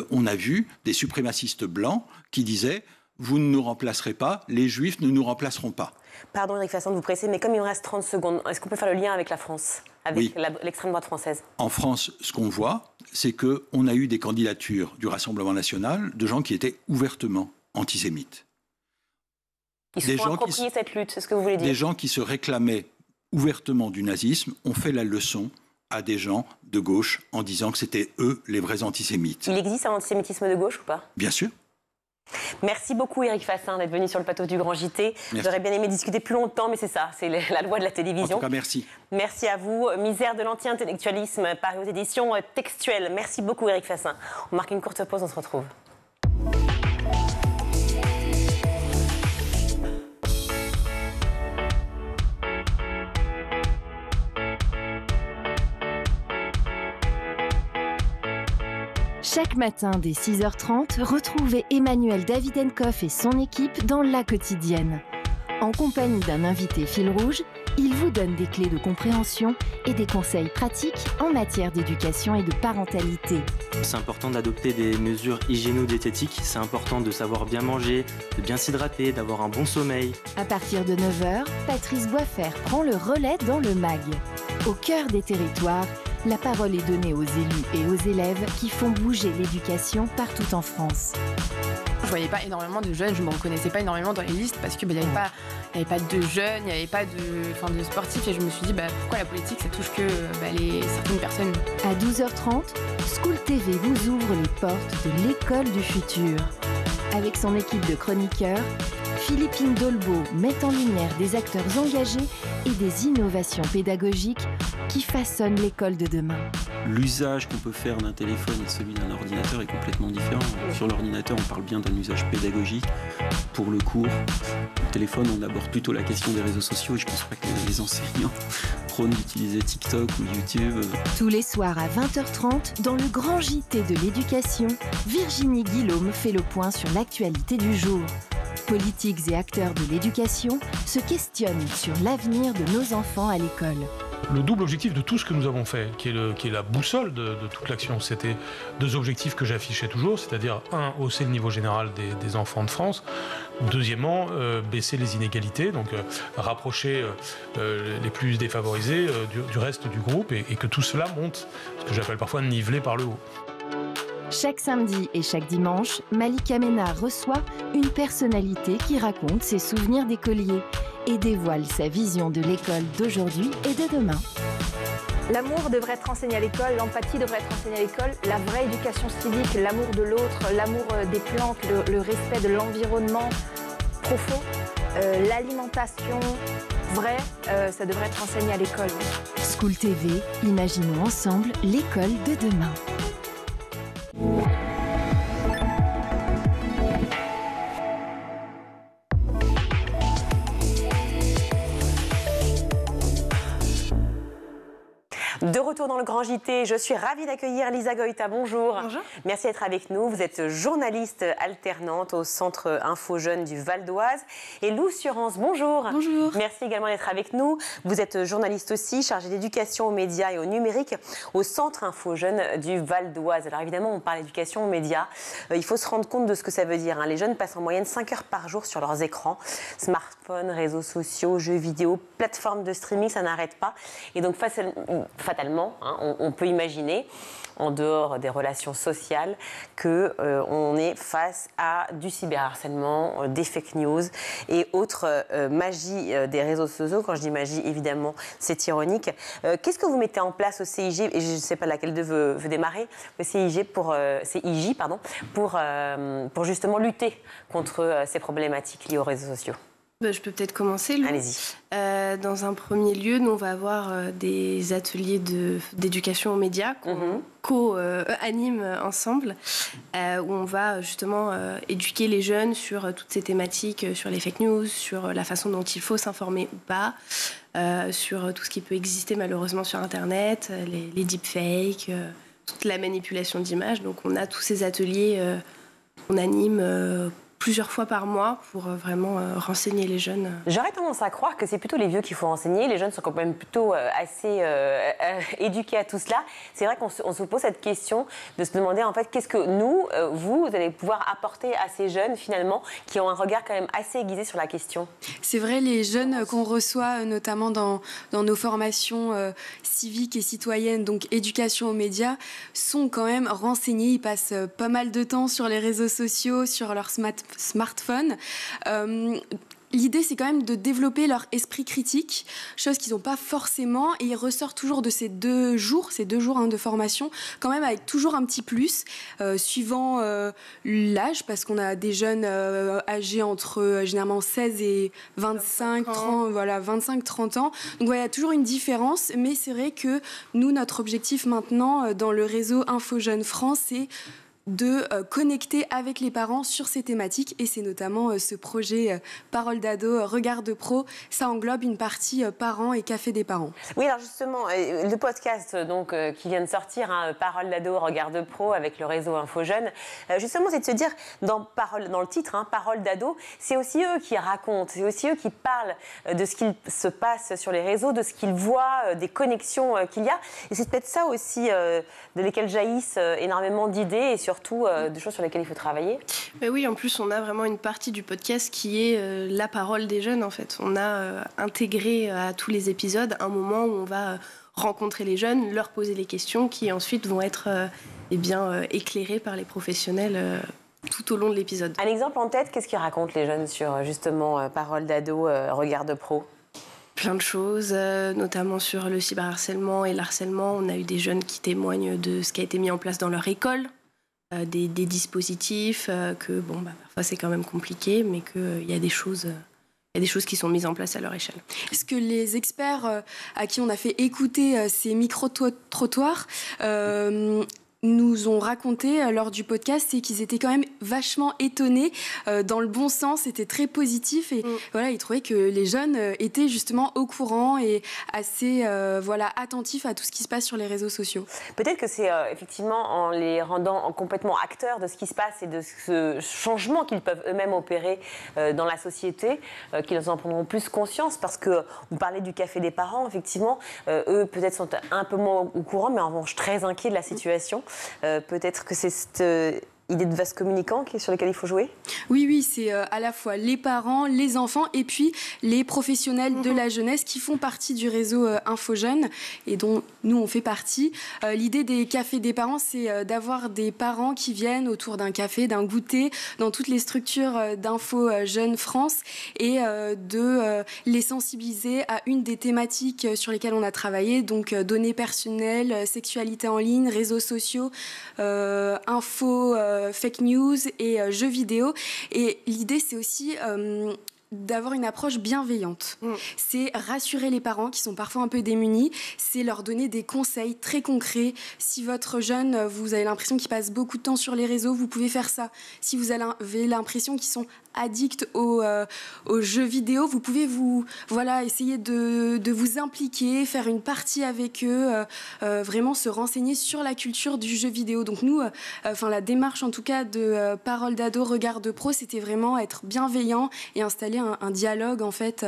on a vu des suprémacistes blancs qui disaient « Vous ne nous remplacerez pas, les juifs ne nous remplaceront pas ». Pardon Éric Fassin de vous presser, mais comme il me reste 30 secondes, est-ce qu'on peut faire le lien avec la France, avec l'extrême droite française? En France, ce qu'on voit, c'est qu'on a eu des candidatures du Rassemblement national de gens qui étaient ouvertement antisémites. Ils se sont appropriés cette lutte, c'est ce que vous voulez dire? Des gens qui se réclamaient ouvertement du nazisme ont fait la leçon à des gens de gauche en disant que c'était eux les vrais antisémites. Il existe un antisémitisme de gauche ou pas? Bien sûr. Merci beaucoup Éric Fassin d'être venu sur le plateau du Grand JT. J'aurais bien aimé discuter plus longtemps, mais c'est ça, c'est la loi de la télévision. En tout cas, merci. Merci à vous. Misère de l'anti-intellectualisme, paru aux éditions Textuelles. Merci beaucoup Éric Fassin. On marque une courte pause, on se retrouve. Chaque matin dès 6h30, retrouvez Emmanuel Davidenkoff et son équipe dans La Quotidienne. En compagnie d'un invité fil rouge, il vous donne des clés de compréhension et des conseils pratiques en matière d'éducation et de parentalité. C'est important d'adopter des mesures hygiéno-diététiques, c'est important de savoir bien manger, de bien s'hydrater, d'avoir un bon sommeil. À partir de 9h, Patrice Boisfer prend le relais dans le MAG. Au cœur des territoires, la parole est donnée aux élus et aux élèves qui font bouger l'éducation partout en France. Je voyais pas énormément de jeunes, je ne me reconnaissais pas énormément dans les listes parce qu'il n'y avait pas de jeunes, il n'y avait pas de sportifs et je me suis dit pourquoi la politique ça touche que certaines personnes. À 12h30, School TV vous ouvre les portes de l'école du futur. Avec son équipe de chroniqueurs, Philippine Dolbeau met en lumière des acteurs engagés et des innovations pédagogiques qui façonnent l'école de demain. L'usage qu'on peut faire d'un téléphone et celui d'un ordinateur est complètement différent. Sur l'ordinateur, on parle bien d'un usage pédagogique. Pour le cours, le téléphone, on aborde plutôt la question des réseaux sociaux et je ne pense pas que les enseignants prônent d'utiliser TikTok ou YouTube. Tous les soirs à 20h30, dans le grand JT de l'éducation, Virginie Guillaume fait le point sur l'actualité du jour. Politiques et acteurs de l'éducation se questionnent sur l'avenir de nos enfants à l'école. Le double objectif de tout ce que nous avons fait, qui est la boussole de toute l'action, c'était deux objectifs que j'affichais toujours, c'est-à-dire un, hausser le niveau général des enfants de France, deuxièmement, baisser les inégalités, donc rapprocher les plus défavorisés du reste du groupe et que tout cela monte, ce que j'appelle parfois niveler par le haut. Chaque samedi et chaque dimanche, Malika Ménard reçoit une personnalité qui raconte ses souvenirs d'écolier et dévoile sa vision de l'école d'aujourd'hui et de demain. L'amour devrait être enseigné à l'école, l'empathie devrait être enseignée à l'école, la vraie éducation civique, l'amour de l'autre, l'amour des plantes, le respect de l'environnement profond, l'alimentation vraie, ça devrait être enseigné à l'école. School TV, imaginons ensemble l'école de demain. De retour dans le Grand JT, je suis ravie d'accueillir Lisa Goïta. Bonjour. Bonjour. Merci d'être avec nous. Vous êtes journaliste alternante au Centre Info Jeunes du Val d'Oise. Et Lou Surance, bonjour. Bonjour. Merci également d'être avec nous. Vous êtes journaliste aussi, chargée d'éducation aux médias et au numérique au Centre Info Jeunes du Val d'Oise. Alors évidemment, on parle d'éducation aux médias. Il faut se rendre compte de ce que ça veut dire. Les jeunes passent en moyenne 5 heures par jour sur leurs écrans. Smartphones, réseaux sociaux, jeux vidéo, plateformes de streaming, ça n'arrête pas. Et donc fatalement, on peut imaginer, en dehors des relations sociales, qu'on est face à du cyberharcèlement, des fake news et autres magie des réseaux sociaux. Quand je dis magie, évidemment, c'est ironique. Qu'est-ce que vous mettez en place au CIJ, et je ne sais pas laquelle de veut démarrer, le CIJ pour justement lutter contre ces problématiques liées aux réseaux sociaux? Je peux peut-être commencer. Allez-y. Dans un premier lieu, nous, on va avoir des ateliers d'éducation aux médias qu'on co-anime ensemble, où on va justement éduquer les jeunes sur toutes ces thématiques, sur les fake news, sur la façon dont il faut s'informer ou pas, sur tout ce qui peut exister malheureusement sur Internet, les deepfakes, toute la manipulation d'images. Donc on a tous ces ateliers qu'on anime plusieurs fois par mois pour vraiment renseigner les jeunes. J'aurais tendance à croire que c'est plutôt les vieux qu'il faut renseigner. Les jeunes sont quand même plutôt assez éduqués à tout cela. C'est vrai qu'on se pose cette question de se demander en fait qu'est-ce que nous, vous allez pouvoir apporter à ces jeunes finalement qui ont un regard quand même assez aiguisé sur la question. C'est vrai, les jeunes qu'on reçoit notamment dans nos formations civiques et citoyennes, donc éducation aux médias, sont quand même renseignés. Ils passent pas mal de temps sur les réseaux sociaux, sur leur smartphone. L'idée, c'est quand même de développer leur esprit critique, chose qu'ils n'ont pas forcément, et ils ressortent toujours de ces deux jours de formation, quand même avec toujours un petit plus, suivant l'âge, parce qu'on a des jeunes âgés entre généralement 16 et 25-30 ans. Donc voilà, il y a toujours une différence, mais c'est vrai que nous, notre objectif maintenant dans le réseau Info Jeunes France, c'est de connecter avec les parents sur ces thématiques, et c'est notamment ce projet Parole d'ado, Regard de pro. Ça englobe une partie parents et café des parents. Oui, alors justement, le podcast donc, qui vient de sortir, Parole d'ado, Regard de pro, avec le réseau Info Jeunes, justement, c'est de se dire, dans le titre, Parole d'ado, c'est aussi eux qui racontent, c'est aussi eux qui parlent de ce qu'il se passe sur les réseaux, de ce qu'ils voient, des connexions qu'il y a. Et c'est peut-être ça aussi de lesquelles jaillissent énormément d'idées et surtout des choses sur lesquelles il faut travailler. Mais oui, en plus, on a vraiment une partie du podcast qui est la parole des jeunes, en fait. On a intégré à tous les épisodes un moment où on va rencontrer les jeunes, leur poser les questions qui ensuite vont être éclairées par les professionnels tout au long de l'épisode. Un exemple en tête, qu'est-ce qu'ils racontent les jeunes sur justement Parole d'ado, Regard de pro? Plein de choses, notamment sur le cyberharcèlement et l'harcèlement. On a eu des jeunes qui témoignent de ce qui a été mis en place dans leur école. Des dispositifs que parfois c'est quand même compliqué, mais qu'il y a des choses qui sont mises en place à leur échelle. Est-ce que les experts à qui on a fait écouter ces micro-trottoirs nous ont raconté lors du podcast, c'est qu'ils étaient quand même vachement étonnés dans le bon sens, c'était très positif, et voilà, ils trouvaient que les jeunes étaient justement au courant et assez attentifs à tout ce qui se passe sur les réseaux sociaux. Peut-être que c'est effectivement en les rendant complètement acteurs de ce qui se passe et de ce changement qu'ils peuvent eux-mêmes opérer dans la société qu'ils en prendront plus conscience, parce que vous parlez du café des parents, effectivement, eux peut-être sont un peu moins au courant, mais en revanche très inquiets de la situation. Peut-être que c'est cette idée de vase communicant sur lesquels il faut jouer? Oui, c'est à la fois les parents, les enfants et puis les professionnels de la jeunesse qui font partie du réseau Info Jeunes et dont nous on fait partie. L'idée des cafés des parents, c'est d'avoir des parents qui viennent autour d'un café, d'un goûter, dans toutes les structures d'Info Jeunes France, et de les sensibiliser à une des thématiques sur lesquelles on a travaillé, donc données personnelles, sexualité en ligne, réseaux sociaux, info, fake news et jeux vidéo. Et l'idée, c'est aussi d'avoir une approche bienveillante. C'est rassurer les parents qui sont parfois un peu démunis, c'est leur donner des conseils très concrets. Si votre jeune, vous avez l'impression qu'il passe beaucoup de temps sur les réseaux, vous pouvez faire ça. Si vous avez l'impression qu'ils sont addicts aux jeux vidéo, vous pouvez essayer de vous impliquer, faire une partie avec eux, vraiment se renseigner sur la culture du jeu vidéo. Donc nous, la démarche en tout cas de Parole d'ado, Regard de pro, c'était vraiment être bienveillant et installer un dialogue en fait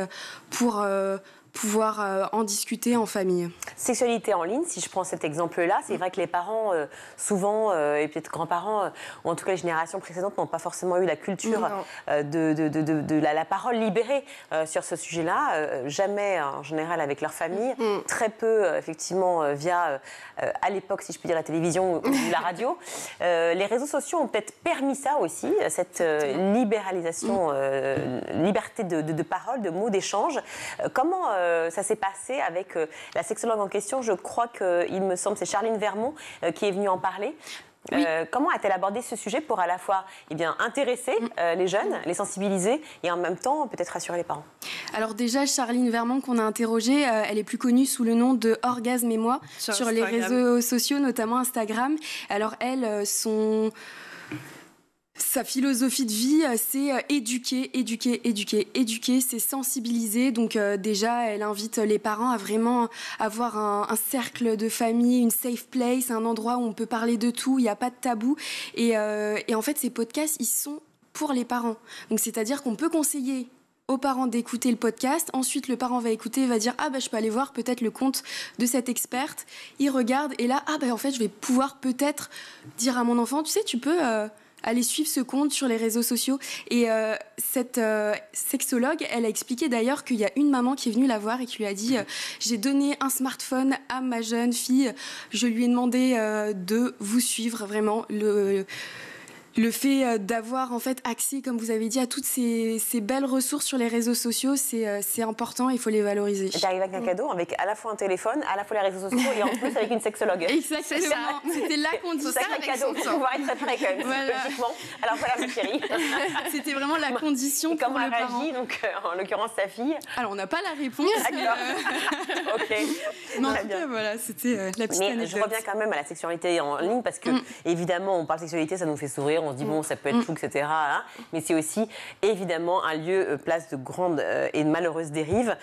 pour pouvoir en discuter en famille. Sexualité en ligne, si je prends cet exemple-là, c'est vrai que les parents, souvent, et peut-être grands-parents, ou en tout cas les générations précédentes, n'ont pas forcément eu la culture de la parole libérée sur ce sujet-là. Jamais, en général, avec leur famille. Très peu, effectivement, via, à l'époque, si je puis dire, la télévision ou la radio. Les réseaux sociaux ont peut-être permis ça aussi, cette libéralisation, liberté de parole, de mots, d'échange. Comment ça s'est passé avec la sexologue en question? Je crois qu'il me semble, c'est Charline Vermont qui est venue en parler. Oui. Comment a-t-elle abordé ce sujet pour à la fois intéresser les jeunes, les sensibiliser et en même temps peut-être rassurer les parents? Alors déjà, Charline Vermont qu'on a interrogée, elle est plus connue sous le nom de Orgasme et moi sur les réseaux sociaux, notamment Instagram. Alors elle, sa philosophie de vie, c'est éduquer, c'est sensibiliser. Donc déjà, elle invite les parents à vraiment avoir un cercle de famille, une safe place, un endroit où on peut parler de tout, il n'y a pas de tabou. Et en fait, ces podcasts, ils sont pour les parents. Donc c'est-à-dire qu'on peut conseiller aux parents d'écouter le podcast. Ensuite, le parent va écouter et va dire « Ah, je peux aller voir peut-être le compte de cette experte. » Il regarde et là, en fait, je vais pouvoir peut-être dire à mon enfant « Tu sais, tu peux... aller suivre ce compte sur les réseaux sociaux. » Et cette sexologue, elle a expliqué d'ailleurs qu'il y a une maman qui est venue la voir et qui lui a dit j'ai donné un smartphone à ma jeune fille, je lui ai demandé de vous suivre vraiment. Le fait d'avoir en fait accès, comme vous avez dit, à toutes ces belles ressources sur les réseaux sociaux, c'est important, il faut les valoriser. J'arrive avec un cadeau, avec à la fois un téléphone, à la fois les réseaux sociaux et en plus avec une sexologue. Exactement, c'était la condition. C'est un cadeau pour pouvoir être prêt quand même, psychologiquement. Alors voilà ma chérie. C'était vraiment la condition pour le parent. Comment elle réagit, donc en l'occurrence sa fille? Alors on n'a pas la réponse. D'accord. Ok. Mais en tout cas, voilà, c'était la petite anecdote. Je reviens quand même à la sexualité en ligne parce que évidemment on parle de sexualité, ça nous fait sourire. On se dit, bon, ça peut être fou, etc. Hein, mais c'est aussi, évidemment, un lieu, place de grandes et de malheureuses dérives,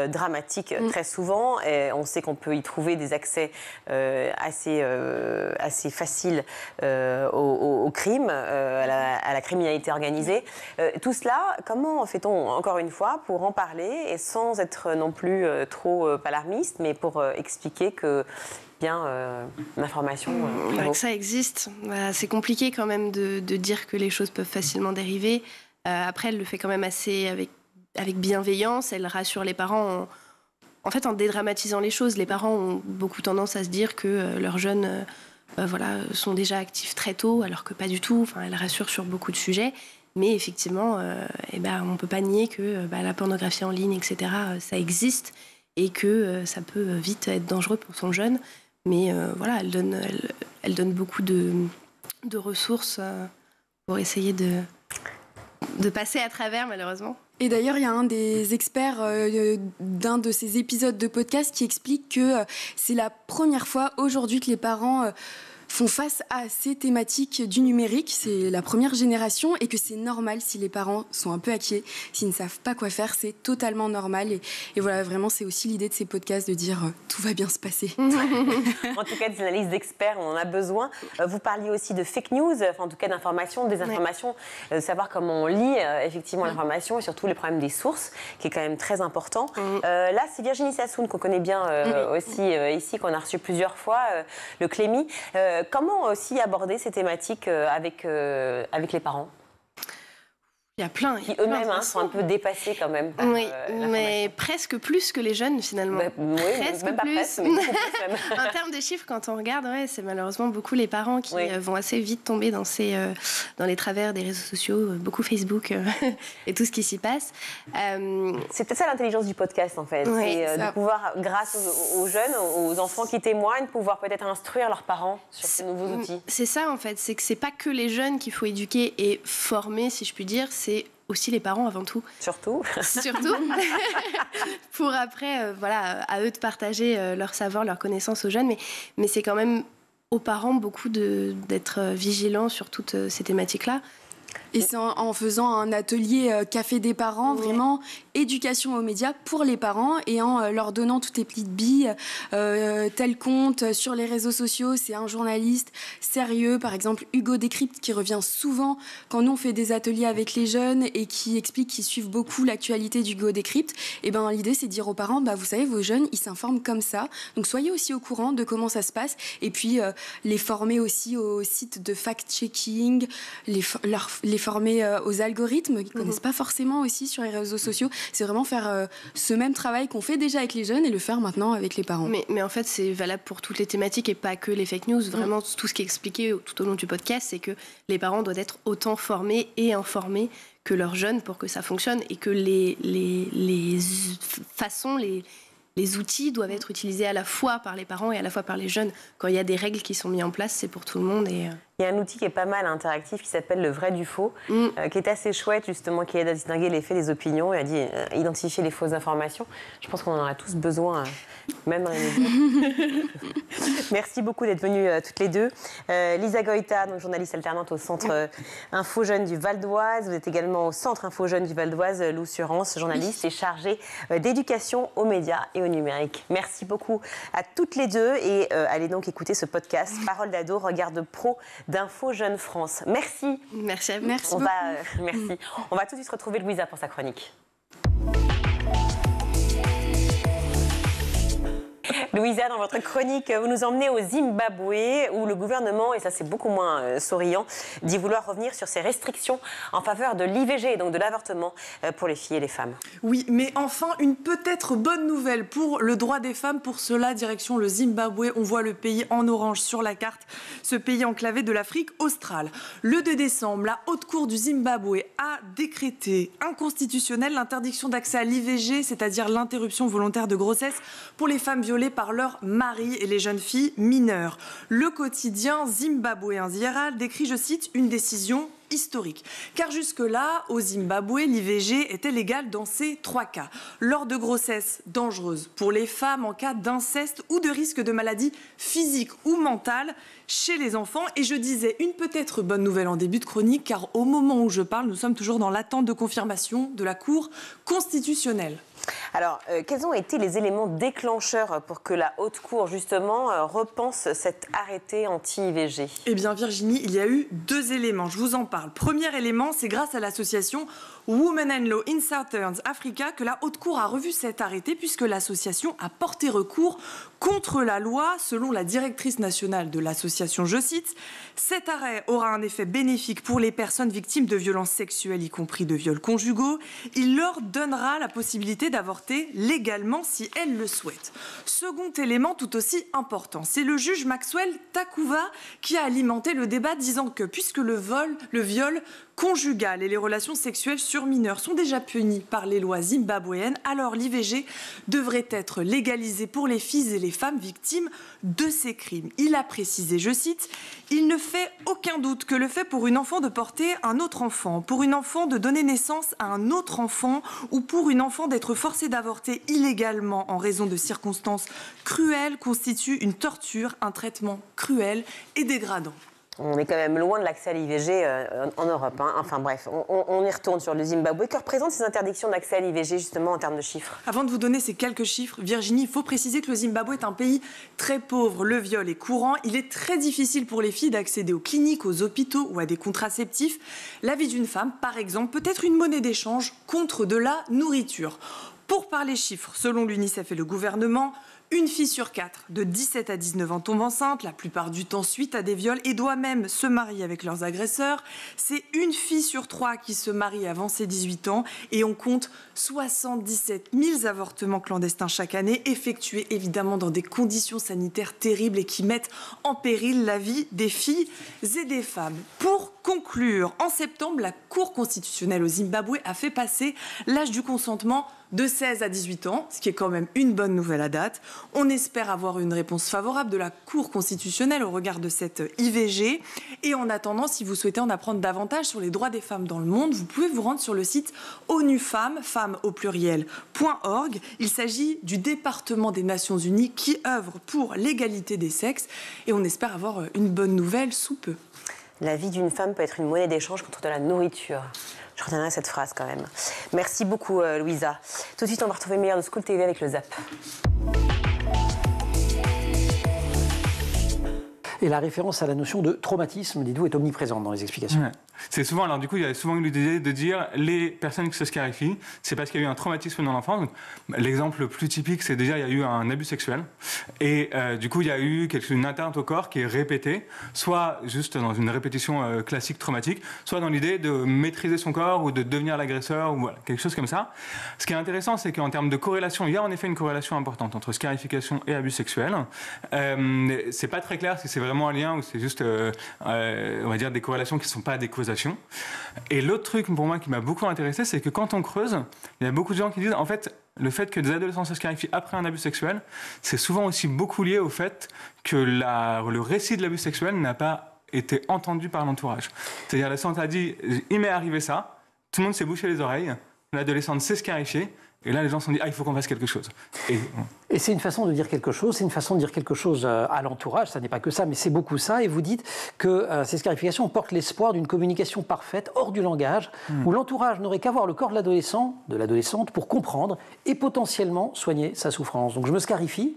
dramatiques très souvent. Et on sait qu'on peut y trouver des accès assez faciles au crime, à la criminalité organisée. Tout cela, comment fait-on, encore une fois, pour en parler et sans être non plus trop alarmiste, mais pour expliquer que l'information... que ça existe. C'est compliqué quand même de dire que les choses peuvent facilement dériver. Après, elle le fait quand même assez avec bienveillance. Elle rassure les parents en dédramatisant les choses. Les parents ont beaucoup tendance à se dire que leurs jeunes sont déjà actifs très tôt, alors que pas du tout. Elle rassure sur beaucoup de sujets. Mais effectivement, on ne peut pas nier que la pornographie en ligne, etc., ça existe et que ça peut vite être dangereux pour son jeune. Mais elle donne beaucoup de ressources pour essayer de passer à travers, malheureusement. Et d'ailleurs, il y a un des experts d'un de ces épisodes de podcast qui explique que c'est la première fois aujourd'hui que les parents font face à ces thématiques du numérique. C'est la première génération et que c'est normal si les parents sont un peu inquiets, s'ils ne savent pas quoi faire, c'est totalement normal. Et voilà, vraiment, c'est aussi l'idée de ces podcasts de dire tout va bien se passer. En tout cas, des analyses d'experts, on en a besoin. Vous parliez aussi de fake news, en tout cas d'informations, désinformations, savoir comment on lit effectivement l'information et surtout les problèmes des sources, qui est quand même très important. Là, c'est Virginie Sassoon qu'on connaît bien aussi ici, qu'on a reçu plusieurs fois, le Clémy. Comment aussi aborder ces thématiques avec les parents? Il y a plein. Qui eux-mêmes sont un peu dépassés quand même. Par, mais presque plus que les jeunes finalement. Presque même pas plus. Presque, mais beaucoup plus même. En termes de chiffres, quand on regarde, c'est malheureusement beaucoup les parents qui vont assez vite tomber dans les travers des réseaux sociaux, beaucoup Facebook et tout ce qui s'y passe. C'est peut-être ça l'intelligence du podcast en fait. C'est de pouvoir, grâce aux jeunes, aux enfants qui témoignent, pouvoir peut-être instruire leurs parents sur ces nouveaux outils. C'est ça en fait, c'est que c'est pas que les jeunes qu'il faut éduquer et former, si je puis dire, c'est aussi les parents avant tout. Surtout. Pour après, à eux de partager leur savoir, leur connaissance aux jeunes. Mais c'est quand même aux parents beaucoup d'être vigilants sur toutes ces thématiques-là. Et c'est en faisant un atelier café des parents, vraiment éducation aux médias pour les parents, et en leur donnant toutes les petites billes, tel compte sur les réseaux sociaux, c'est un journaliste sérieux, par exemple Hugo Décrypte, qui revient souvent quand nous on fait des ateliers avec les jeunes et qui explique qu'ils suivent beaucoup l'actualité d'Hugo Décrypte. Et ben l'idée c'est de dire aux parents, vous savez, vos jeunes ils s'informent comme ça, donc soyez aussi au courant de comment ça se passe, et puis les former aussi au site de fact-checking, les former aux algorithmes qu'ils ne connaissent pas forcément aussi sur les réseaux sociaux. C'est vraiment faire ce même travail qu'on fait déjà avec les jeunes et le faire maintenant avec les parents. Mais en fait, c'est valable pour toutes les thématiques et pas que les fake news. Vraiment, tout ce qui est expliqué tout au long du podcast, c'est que les parents doivent être autant formés et informés que leurs jeunes pour que ça fonctionne, et que les façons, les outils doivent être utilisés à la fois par les parents et à la fois par les jeunes. Quand il y a des règles qui sont mises en place, c'est pour tout le monde. Il y a un outil qui est pas mal interactif qui s'appelle le vrai du faux, qui est assez chouette justement, qui aide à distinguer les faits des opinions et à identifier les fausses informations. Je pense qu'on en aura tous besoin, même dans les médias. Merci beaucoup d'être venues toutes les deux. Lisa Goïta, donc journaliste alternante au Centre Info Jeunes du Val d'Oise. Vous êtes également au Centre Info Jeunes du Val d'Oise. Lou Surance, journaliste et chargée d'éducation aux médias et au numérique. Merci beaucoup à toutes les deux, et allez donc écouter ce podcast Parole d'ado, regard de pro d'Info Jeunes France. Merci. Merci à vous. Merci beaucoup. Merci. On va tout de suite retrouver Louisa pour sa chronique. Louisa, dans votre chronique, vous nous emmenez au Zimbabwe, où le gouvernement, et ça c'est beaucoup moins souriant, dit vouloir revenir sur ses restrictions en faveur de l'IVG, donc de l'avortement pour les filles et les femmes. Oui, mais enfin, une peut-être bonne nouvelle pour le droit des femmes. Pour cela, direction le Zimbabwe. On voit le pays en orange sur la carte, ce pays enclavé de l'Afrique australe. Le 2 décembre, la Haute Cour du Zimbabwe a décrété inconstitutionnelle l'interdiction d'accès à l'IVG, c'est-à-dire l'interruption volontaire de grossesse pour les femmes violées par leur mari et les jeunes filles mineures. Le quotidien zimbabwéen The Herald décrit, je cite, une décision historique. Car jusque-là, au Zimbabwe, l'IVG était légale dans ces 3 cas. Lors de grossesses dangereuses pour les femmes, en cas d'inceste ou de risque de maladie physique ou mentale chez les enfants. Et je disais une peut-être bonne nouvelle en début de chronique, car au moment où je parle, nous sommes toujours dans l'attente de confirmation de la Cour constitutionnelle. Alors, quels ont été les éléments déclencheurs pour que la Haute Cour, justement, repense cet arrêté anti-IVG ? Eh bien, Virginie, il y a eu 2 éléments. Je vous en parle. Premier élément, c'est grâce à l'association Women and Law in Southern Africa que la Haute Cour a revu cet arrêté, puisque l'association a porté recours contre la loi. Selon la directrice nationale de l'association, je cite, « Cet arrêt aura un effet bénéfique pour les personnes victimes de violences sexuelles, y compris de viols conjugaux. Il leur donnera la possibilité d'avorter légalement si elles le souhaitent. » Second élément tout aussi important, c'est le juge Maxwell Takuva qui a alimenté le débat, disant que puisque le viol conjugal et les relations sexuelles sur mineurs sont déjà punis par les lois zimbabwéennes, alors l'IVG devrait être légalisée pour les filles et les femmes victimes de ces crimes. Il a précisé, je cite, « Il ne fait aucun doute que le fait pour une enfant de porter un autre enfant, pour une enfant de donner naissance à un autre enfant ou pour une enfant d'être forcée d'avorter illégalement en raison de circonstances cruelles constitue une torture, un traitement cruel et dégradant. » On est quand même loin de l'accès à l'IVG en Europe. Enfin bref, on y retourne sur le Zimbabwe. Que représentent ces interdictions d'accès à l'IVG justement en termes de chiffres ? Avant de vous donner ces quelques chiffres, Virginie, il faut préciser que le Zimbabwe est un pays très pauvre. Le viol est courant. Il est très difficile pour les filles d'accéder aux cliniques, aux hôpitaux ou à des contraceptifs. La vie d'une femme, par exemple, peut être une monnaie d'échange contre de la nourriture. Pour parler chiffres, selon l'UNICEF et le gouvernement, une fille sur 4 de 17 à 19 ans tombe enceinte, la plupart du temps suite à des viols, et doit même se marier avec leurs agresseurs. C'est une fille sur 3 qui se marie avant ses 18 ans, et on compte 77 000 avortements clandestins chaque année, effectués évidemment dans des conditions sanitaires terribles et qui mettent en péril la vie des filles et des femmes. Pour conclure, en septembre, la Cour constitutionnelle au Zimbabwe a fait passer l'âge du consentement de 16 à 18 ans, ce qui est quand même une bonne nouvelle à date. On espère avoir une réponse favorable de la Cour constitutionnelle au regard de cette IVG. Et en attendant, si vous souhaitez en apprendre davantage sur les droits des femmes dans le monde, vous pouvez vous rendre sur le site ONU Femmes, femmes au pluriel.org. Il s'agit du département des Nations Unies qui œuvre pour l'égalité des sexes. Et on espère avoir une bonne nouvelle sous peu. La vie d'une femme peut être une monnaie d'échange contre de la nourriture. Je retiendrai cette phrase quand même. Merci beaucoup, Louisa. Tout de suite, on va retrouver le meilleur de School TV avec le Zap. Et la référence à la notion de traumatisme, dites-vous, est omniprésente dans les explications. Ouais. C'est souvent, alors du coup, il y a souvent eu l'idée de dire les personnes qui se scarifient, c'est parce qu'il y a eu un traumatisme dans l'enfance. L'exemple le plus typique, c'est déjà il y a eu un abus sexuel. Et du coup, il y a eu une atteinte au corps qui est répétée, soit juste dans une répétition classique traumatique, soit dans l'idée de maîtriser son corps ou de devenir l'agresseur ou voilà, quelque chose comme ça. Ce qui est intéressant, c'est qu'en termes de corrélation, il y a en effet une corrélation importante entre scarification et abus sexuel. C'est pas très clair si c'est vraiment un lien ou c'est juste, on va dire, des corrélations qui ne sont pas des causations. Et l'autre truc pour moi qui m'a beaucoup intéressé, c'est que quand on creuse, il y a beaucoup de gens qui disent en fait le fait que des adolescents se scarifient après un abus sexuel, c'est souvent aussi beaucoup lié au fait que le récit de l'abus sexuel n'a pas été entendu par l'entourage. C'est-à-dire l'adolescente a dit il m'est arrivé ça, tout le monde s'est bouché les oreilles, l'adolescente s'est scarifiée. Et là, les gens se sont dit, il faut qu'on fasse quelque chose. Et c'est une façon de dire quelque chose, c'est une façon de dire quelque chose à l'entourage, ça n'est pas que ça, mais c'est beaucoup ça. Et vous dites que ces scarifications portent l'espoir d'une communication parfaite, hors du langage, où l'entourage n'aurait qu'à voir le corps de l'adolescent, de l'adolescente, pour comprendre et potentiellement soigner sa souffrance. Donc je me scarifie,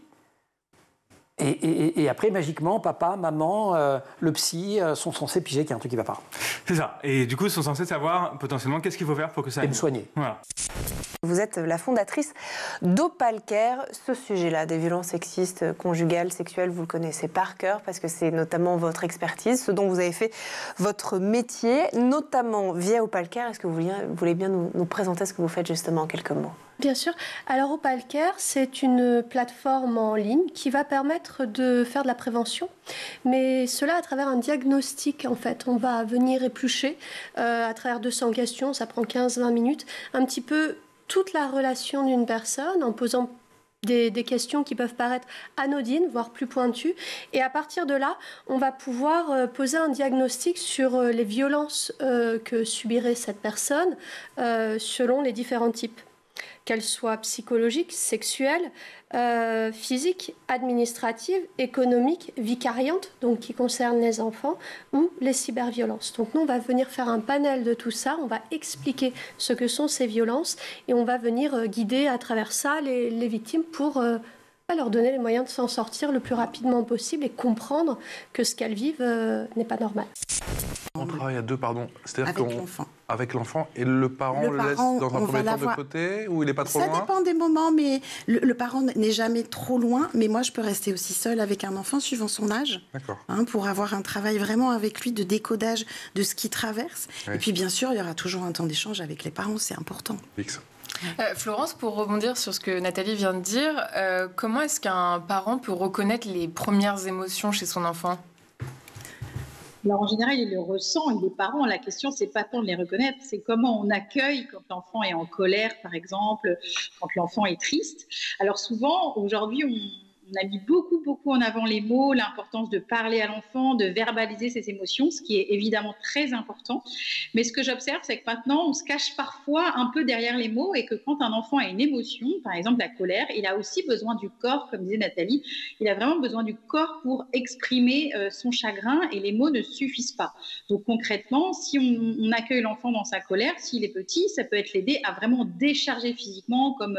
et après, magiquement, papa, maman, le psy sont censés piger qu'il y a un truc qui ne va pas. C'est ça. Et du coup, ils sont censés savoir potentiellement qu'est-ce qu'il faut faire pour que ça aille. Et me soigner. Voilà. Vous êtes la fondatrice d'Opalcare. Ce sujet-là, des violences sexistes, conjugales, sexuelles, vous le connaissez par cœur parce que c'est notamment votre expertise, ce dont vous avez fait votre métier, notamment via Opalcare. Est-ce que vous voulez bien nous présenter ce que vous faites justement en quelques mots ? Bien sûr. Alors Opalcare, c'est une plateforme en ligne qui va permettre de faire de la prévention, mais cela à travers un diagnostic en fait. On va venir éplucher à travers 200 questions, ça prend 15-20 minutes, un petit peu toute la relation d'une personne en posant des questions qui peuvent paraître anodines, voire plus pointues. Et à partir de là, on va pouvoir poser un diagnostic sur les violences que subirait cette personne selon les différents types, qu'elles soient psychologiques, sexuelles, physiques, administratives, économiques, vicariantes, donc qui concernent les enfants, ou les cyberviolences. Donc nous, on va venir faire un panel de tout ça, on va expliquer ce que sont ces violences et on va venir guider à travers ça les victimes pour leur donner les moyens de s'en sortir le plus rapidement possible et comprendre que ce qu'elles vivent n'est pas normal. On travaille à deux, pardon. C'est-à-dire avec l'enfant et le parent le laisse dans un premier temps de côté ou il n'est pas trop loin ? Ça dépend des moments, mais le parent n'est jamais trop loin. Mais moi, je peux rester aussi seule avec un enfant suivant son âge, pour avoir un travail vraiment avec lui de décodage de ce qu'il traverse. Oui. Et puis, bien sûr, il y aura toujours un temps d'échange avec les parents, c'est important. Florence, pour rebondir sur ce que Nathalie vient de dire, comment est-ce qu'un parent peut reconnaître les premières émotions chez son enfant ? Alors, en général, il le ressent, et les parents, la question, c'est pas tant de les reconnaître, c'est comment on accueille quand l'enfant est en colère, par exemple, quand l'enfant est triste. Alors, souvent, aujourd'hui, on a mis beaucoup en avant les mots, l'importance de parler à l'enfant, de verbaliser ses émotions, ce qui est évidemment très important. Mais ce que j'observe, c'est que maintenant, on se cache parfois un peu derrière les mots et que quand un enfant a une émotion, par exemple la colère, il a aussi besoin du corps, comme disait Nathalie, il a vraiment besoin du corps pour exprimer son chagrin et les mots ne suffisent pas. Donc concrètement, si on accueille l'enfant dans sa colère, s'il est petit, ça peut être l'aider à vraiment décharger physiquement, comme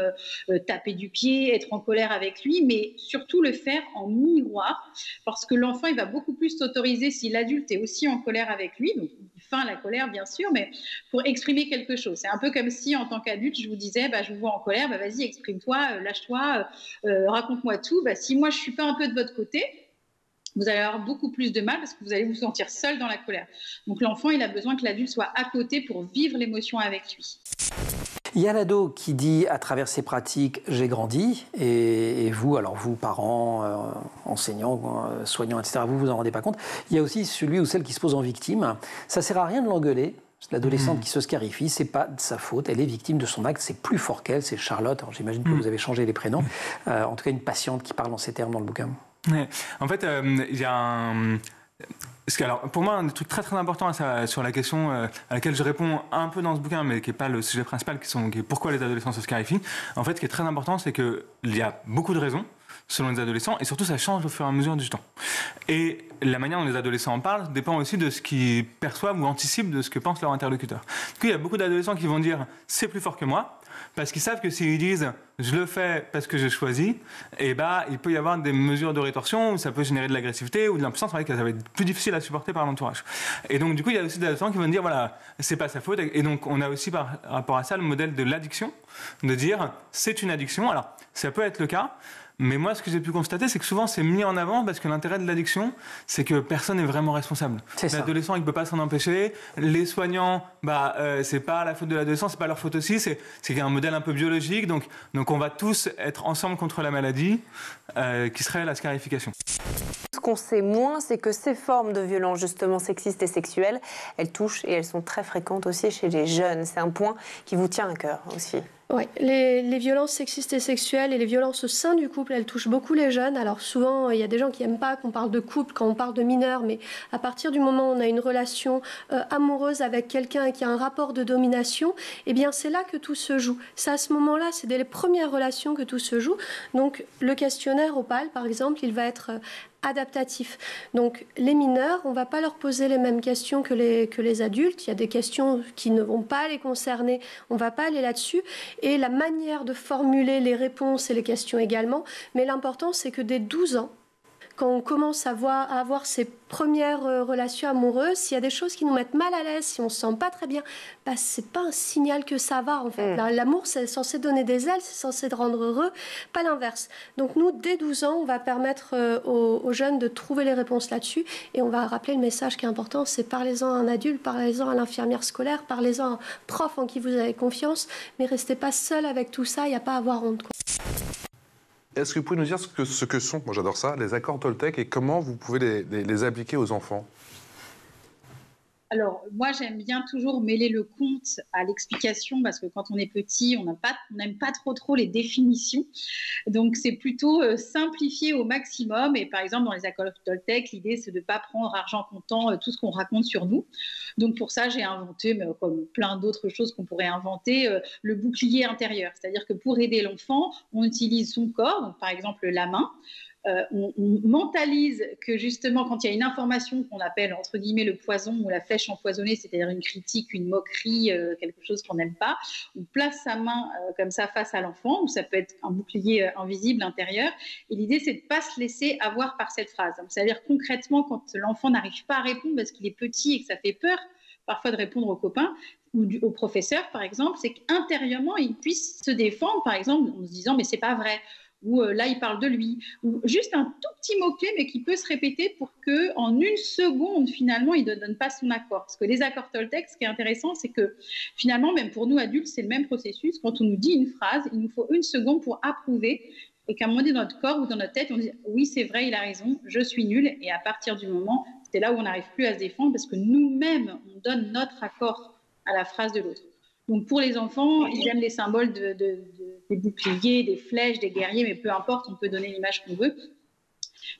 taper du pied, être en colère avec lui, mais surtout le faire en miroir, parce que l'enfant, il va beaucoup plus s'autoriser si l'adulte est aussi en colère avec lui, donc il feint la colère bien sûr, mais pour exprimer quelque chose. C'est un peu comme si en tant qu'adulte, je vous disais, je vous vois en colère, vas-y, exprime-toi, lâche-toi, raconte-moi tout. Si moi, je suis pas un peu de votre côté, vous allez avoir beaucoup plus de mal parce que vous allez vous sentir seul dans la colère. Donc l'enfant, il a besoin que l'adulte soit à côté pour vivre l'émotion avec lui. Il y a l'ado qui dit à travers ses pratiques « j'ai grandi » et vous, alors vous, parents, enseignants, soignants, etc., vous vous en rendez pas compte. Il y a aussi celui ou celle qui se pose en victime. Ça sert à rien de l'engueuler. L'adolescente qui se scarifie, c'est pas de sa faute. Elle est victime de son acte. C'est plus fort qu'elle. C'est Charlotte. Alors, j'imagine que vous avez changé les prénoms. En tout cas, une patiente qui parle en ces termes dans le bouquin. Ouais. En fait, il y a un... Alors, pour moi, un truc très important sur la question à laquelle je réponds un peu dans ce bouquin, mais qui n'est pas le sujet principal, qui est pourquoi les adolescents se scarifient. En fait, ce qui est très important, c'est qu'il y a beaucoup de raisons. selon les adolescents, et surtout ça change au fur et à mesure du temps. Et la manière dont les adolescents en parlent dépend aussi de ce qu'ils perçoivent ou anticipent de ce que pense leur interlocuteur. Du coup, il y a beaucoup d'adolescents qui vont dire « c'est plus fort que moi », parce qu'ils savent que s'ils disent « je le fais parce que j'ai choisi », il peut y avoir des mesures de rétorsion où ça peut générer de l'agressivité ou de l'impuissance, que ça va être plus difficile à supporter par l'entourage. Et donc, du coup, il y a aussi des adolescents qui vont dire « voilà, c'est pas sa faute ». Et donc, on a aussi par rapport à ça le modèle de l'addiction, de dire « c'est une addiction ». Alors, ça peut être le cas. Mais moi, ce que j'ai pu constater, c'est que souvent, c'est mis en avant parce que l'intérêt de l'addiction, c'est que personne n'est vraiment responsable. L'adolescent, il ne peut pas s'en empêcher. Les soignants, c'est pas la faute de l'adolescent, c'est pas leur faute aussi. C'est qu'il y a un modèle un peu biologique. Donc, on va tous être ensemble contre la maladie, qui serait la scarification. Ce qu'on sait moins, c'est que ces formes de violences, justement sexistes et sexuelles, elles touchent et elles sont très fréquentes aussi chez les jeunes. C'est un point qui vous tient à cœur aussi. Oui, les violences sexistes et sexuelles et les violences au sein du couple, elles touchent beaucoup les jeunes. Alors souvent, il y a des gens qui n'aiment pas qu'on parle de couple quand on parle de mineurs, mais à partir du moment où on a une relation amoureuse avec quelqu'un et qu'il y a un rapport de domination, eh bien c'est là que tout se joue. C'est à ce moment-là, c'est dès les premières relations que tout se joue. Donc le questionnaire OPAL, par exemple, il va être adaptatif. Donc les mineurs, on ne va pas leur poser les mêmes questions que les adultes. Il y a des questions qui ne vont pas les concerner, on ne va pas aller là-dessus. Et la manière de formuler les réponses et les questions également. Mais l'important, c'est que dès 12 ans, quand on commence à avoir ses premières relations amoureuses, s'il y a des choses qui nous mettent mal à l'aise, si on ne se sent pas très bien, c'est pas un signal que ça va en fait. L'amour, c'est censé donner des ailes, c'est censé te rendre heureux, pas l'inverse. Donc nous, dès 12 ans, on va permettre aux jeunes de trouver les réponses là-dessus et on va rappeler le message qui est important, c'est parlez-en à un adulte, parlez-en à l'infirmière scolaire, parlez-en à un prof en qui vous avez confiance, mais restez pas seul avec tout ça, il n'y a pas à avoir honte, quoi. Est-ce que vous pouvez nous dire ce que sont, moi j'adore ça, les accords Toltec et comment vous pouvez les appliquer aux enfants ? Alors, moi, j'aime bien toujours mêler le conte à l'explication parce que quand on est petit, on n'aime pas trop les définitions. Donc, c'est plutôt simplifier au maximum. Et par exemple, dans les accords Toltec, l'idée, c'est de ne pas prendre argent comptant tout ce qu'on raconte sur nous. Donc, pour ça, j'ai inventé, mais comme plein d'autres choses qu'on pourrait inventer, le bouclier intérieur. C'est-à-dire que pour aider l'enfant, on utilise son corps, donc par exemple la main. On mentalise que justement quand il y a une information qu'on appelle entre guillemets le poison ou la flèche empoisonnée, c'est-à-dire une critique, une moquerie, quelque chose qu'on n'aime pas, on place sa main comme ça face à l'enfant, ou ça peut être un bouclier invisible intérieur, et l'idée c'est de ne pas se laisser avoir par cette phrase. Donc, c'est-à-dire concrètement quand l'enfant n'arrive pas à répondre parce qu'il est petit et que ça fait peur parfois de répondre aux copains ou au professeur par exemple, c'est qu'intérieurement il puisse se défendre par exemple en se disant mais c'est pas vrai, ou là il parle de lui, ou juste un tout petit mot-clé mais qui peut se répéter pour qu'en une seconde finalement il ne donne pas son accord. Parce que les accords Toltec, ce qui est intéressant, c'est que finalement même pour nous adultes c'est le même processus. Quand on nous dit une phrase, il nous faut une seconde pour approuver et qu'à un moment donné dans notre corps ou dans notre tête on dit oui c'est vrai, il a raison, je suis nul, et à partir du moment, c'est là où on n'arrive plus à se défendre parce que nous-mêmes on donne notre accord à la phrase de l'autre. Donc pour les enfants, ils aiment les symboles des boucliers, des flèches, des guerriers, mais peu importe, on peut donner l'image qu'on veut.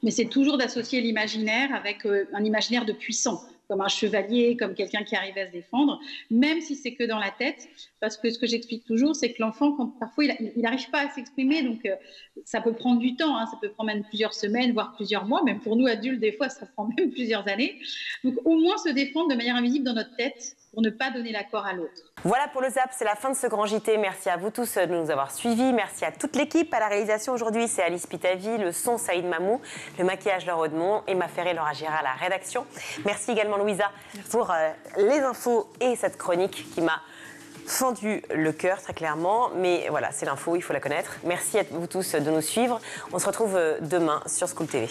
Mais c'est toujours d'associer l'imaginaire avec un imaginaire de puissant, comme un chevalier, comme quelqu'un qui arrive à se défendre, même si c'est que dans la tête, parce que ce que j'explique toujours, c'est que l'enfant, parfois, il n'arrive pas à s'exprimer, donc ça peut prendre du temps, ça peut prendre même plusieurs semaines, voire plusieurs mois, même pour nous adultes, des fois, ça prend même plusieurs années. Donc au moins se défendre de manière invisible dans notre tête, pour ne pas donner l'accord à l'autre. Voilà pour le ZAP, c'est la fin de ce grand JT. Merci à vous tous de nous avoir suivis. Merci à toute l'équipe. À la réalisation aujourd'hui, c'est Alice Pitavi, le son Saïd Mamou, le maquillage Laure Audemont, Emma Ferré, Laura Girard à la rédaction. Merci également Louisa pour les infos et cette chronique qui m'a fendu le cœur très clairement. Mais voilà, c'est l'info, il faut la connaître. Merci à vous tous de nous suivre. On se retrouve demain sur School TV.